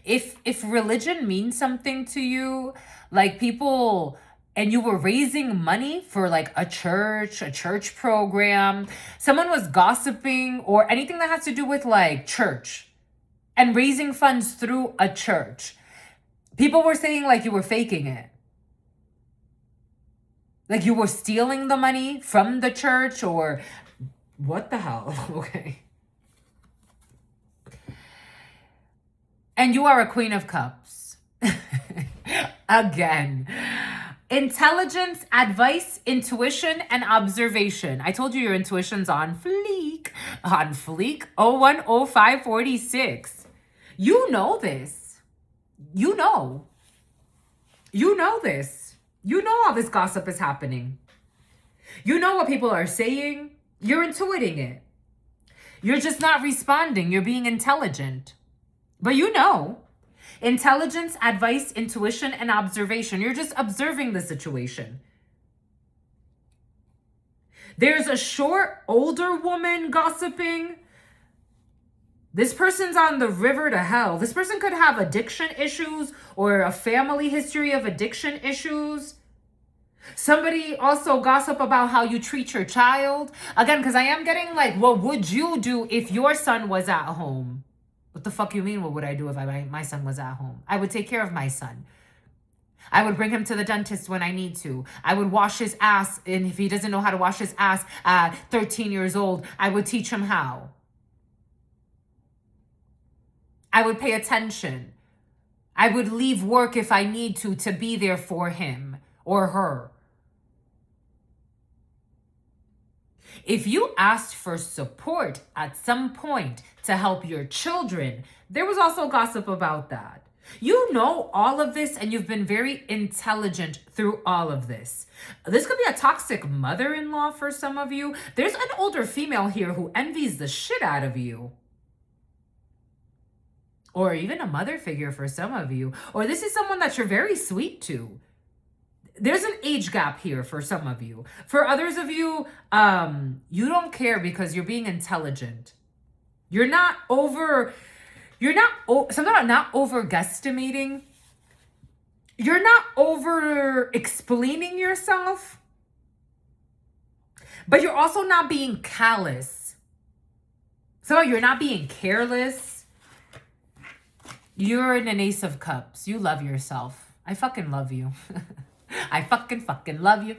If religion means something to you, like people, and you were raising money for like a church program, someone was gossiping or anything that has to do with like church and raising funds through a church. People were saying like you were faking it. Like you were stealing the money from the church or what the hell? Okay. And you are a Queen of Cups. Again. Intelligence, advice, intuition, and observation. I told you your intuition's on fleek. On fleek. 010546. You know this. You know. You know this. You know all this gossip is happening. You know what people are saying. You're intuiting it. You're just not responding. You're being intelligent. But you know. Intelligence, advice, intuition, and observation. You're just observing the situation. There's a short, older woman gossiping. This person's on the river to hell. This person could have addiction issues or a family history of addiction issues. Somebody also gossip about how you treat your child. Again, because I am getting like, what would you do if your son was at home? What the fuck you mean? What would I do if my son was at home? I would take care of my son. I would bring him to the dentist when I need to. I would wash his ass. And if he doesn't know how to wash his ass at 13 years old, I would teach him how. I would pay attention. I would leave work if I need to be there for him or her. If you asked for support at some point to help your children, there was also gossip about that. You know all of this and you've been very intelligent through all of this. This could be a toxic mother-in-law for some of you. There's an older female here who envies the shit out of you. Or even a mother figure for some of you. Or this is someone that you're very sweet to. There's an age gap here for some of you. For others of you, you don't care because you're being intelligent. Something about not over guesstimating. You're not over explaining yourself. But you're also not being callous. So you're not being careless. You're an Ace of Cups. You love yourself. I fucking love you. I fucking love you.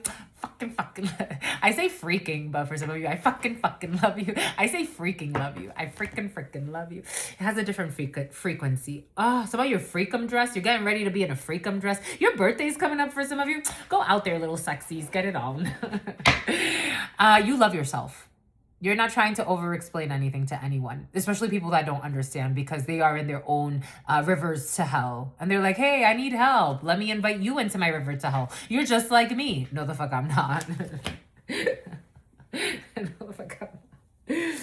I say freaking, but for some of you, I fucking love you. I say freaking love you. I freaking love you. It has a different frequency. Oh, so about your freakum dress, you're getting ready to be in a freakum dress. Your birthday's coming up for some of you. Go out there, little sexies. Get it on. You love yourself. You're not trying to over-explain anything to anyone, especially people that don't understand because they are in their own rivers to hell. And they're like, hey, I need help. Let me invite you into my river to hell. You're just like me. No, the fuck I'm not. No, the fuck I'm not.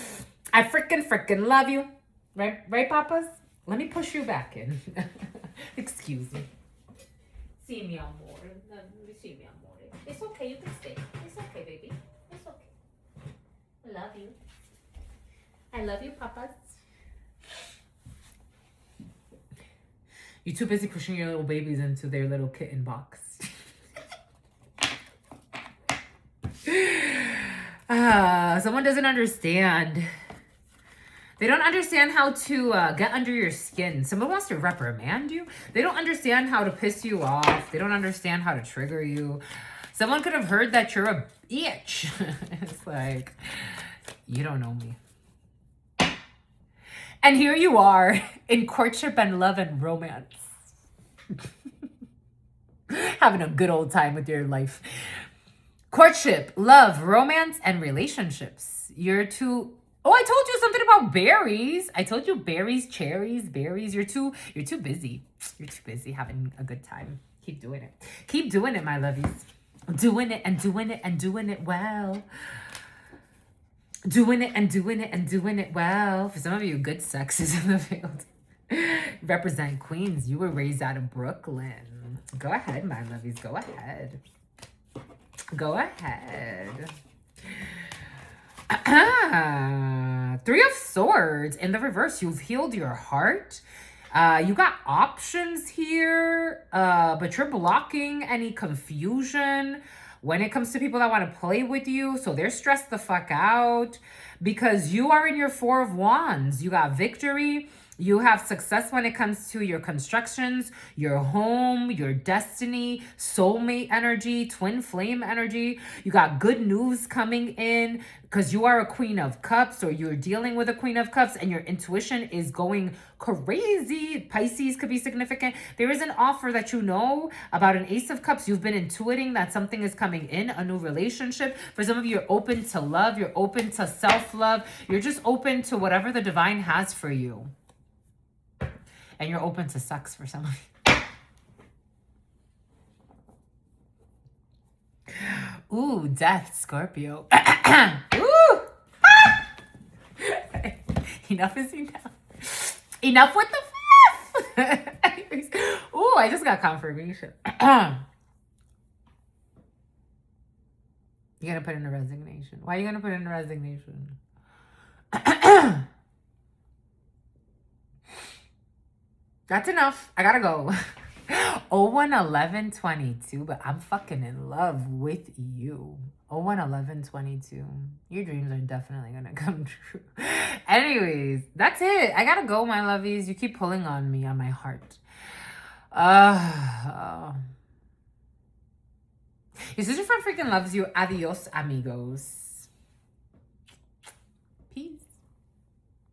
I freaking love you. Right, papas? Let me push you back in. Excuse me. See me, amor. See me, amor. It's okay. You can stay. It's okay, baby. It's okay. I love you. I love you, papas. You're too busy pushing your little babies into their little kitten box. Someone doesn't understand. They don't understand how to get under your skin. Someone wants to reprimand you. They don't understand how to piss you off. They don't understand how to trigger you. Someone could have heard that you're a bitch. It's like, you don't know me. And here you are in courtship and love and romance. Having a good old time with your life. Courtship, love, romance, and relationships. You're too. Oh, I told you something about berries. I told you berries, cherries, berries. You're too busy. You're too busy having a good time. Keep doing it. Keep doing it, my lovies. Doing it and doing it and doing it well. Doing it and doing it and doing it well. For some of you, good sex is in the field. Represent Queens. You were raised out of Brooklyn. Go ahead, my lovies. Go ahead. Go ahead. Three of Swords in the reverse. You've healed your heart. You got options here, but you're blocking any confusion when it comes to people that want to play with you. So they're stressed the fuck out because you are in your Four of Wands. You got victory. You have success when it comes to your constructions, your home, your destiny, soulmate energy, twin flame energy. You got good news coming in because you are a Queen of Cups, or you're dealing with a Queen of Cups, and your intuition is going crazy. Pisces could be significant. There is an offer that you know about an Ace of Cups. You've been intuiting that something is coming in, a new relationship. For some of you, you're open to love. You're open to self-love. You're just open to whatever the divine has for you. And you're open to sex for some of you. Ooh, death, Scorpio. Ooh. Enough is enough. Enough with the fluff. Anyways. Ooh, I just got confirmation. You're gonna put in a resignation. Why are you gonna put in a resignation? That's enough. I gotta go. 01/11/22, but I'm fucking in love with you. 01/11/22. Your dreams are definitely gonna come true. Anyways, that's it. I gotta go, my lovies. You keep pulling on me, on my heart. Your sister friend freaking loves you. Adios, amigos.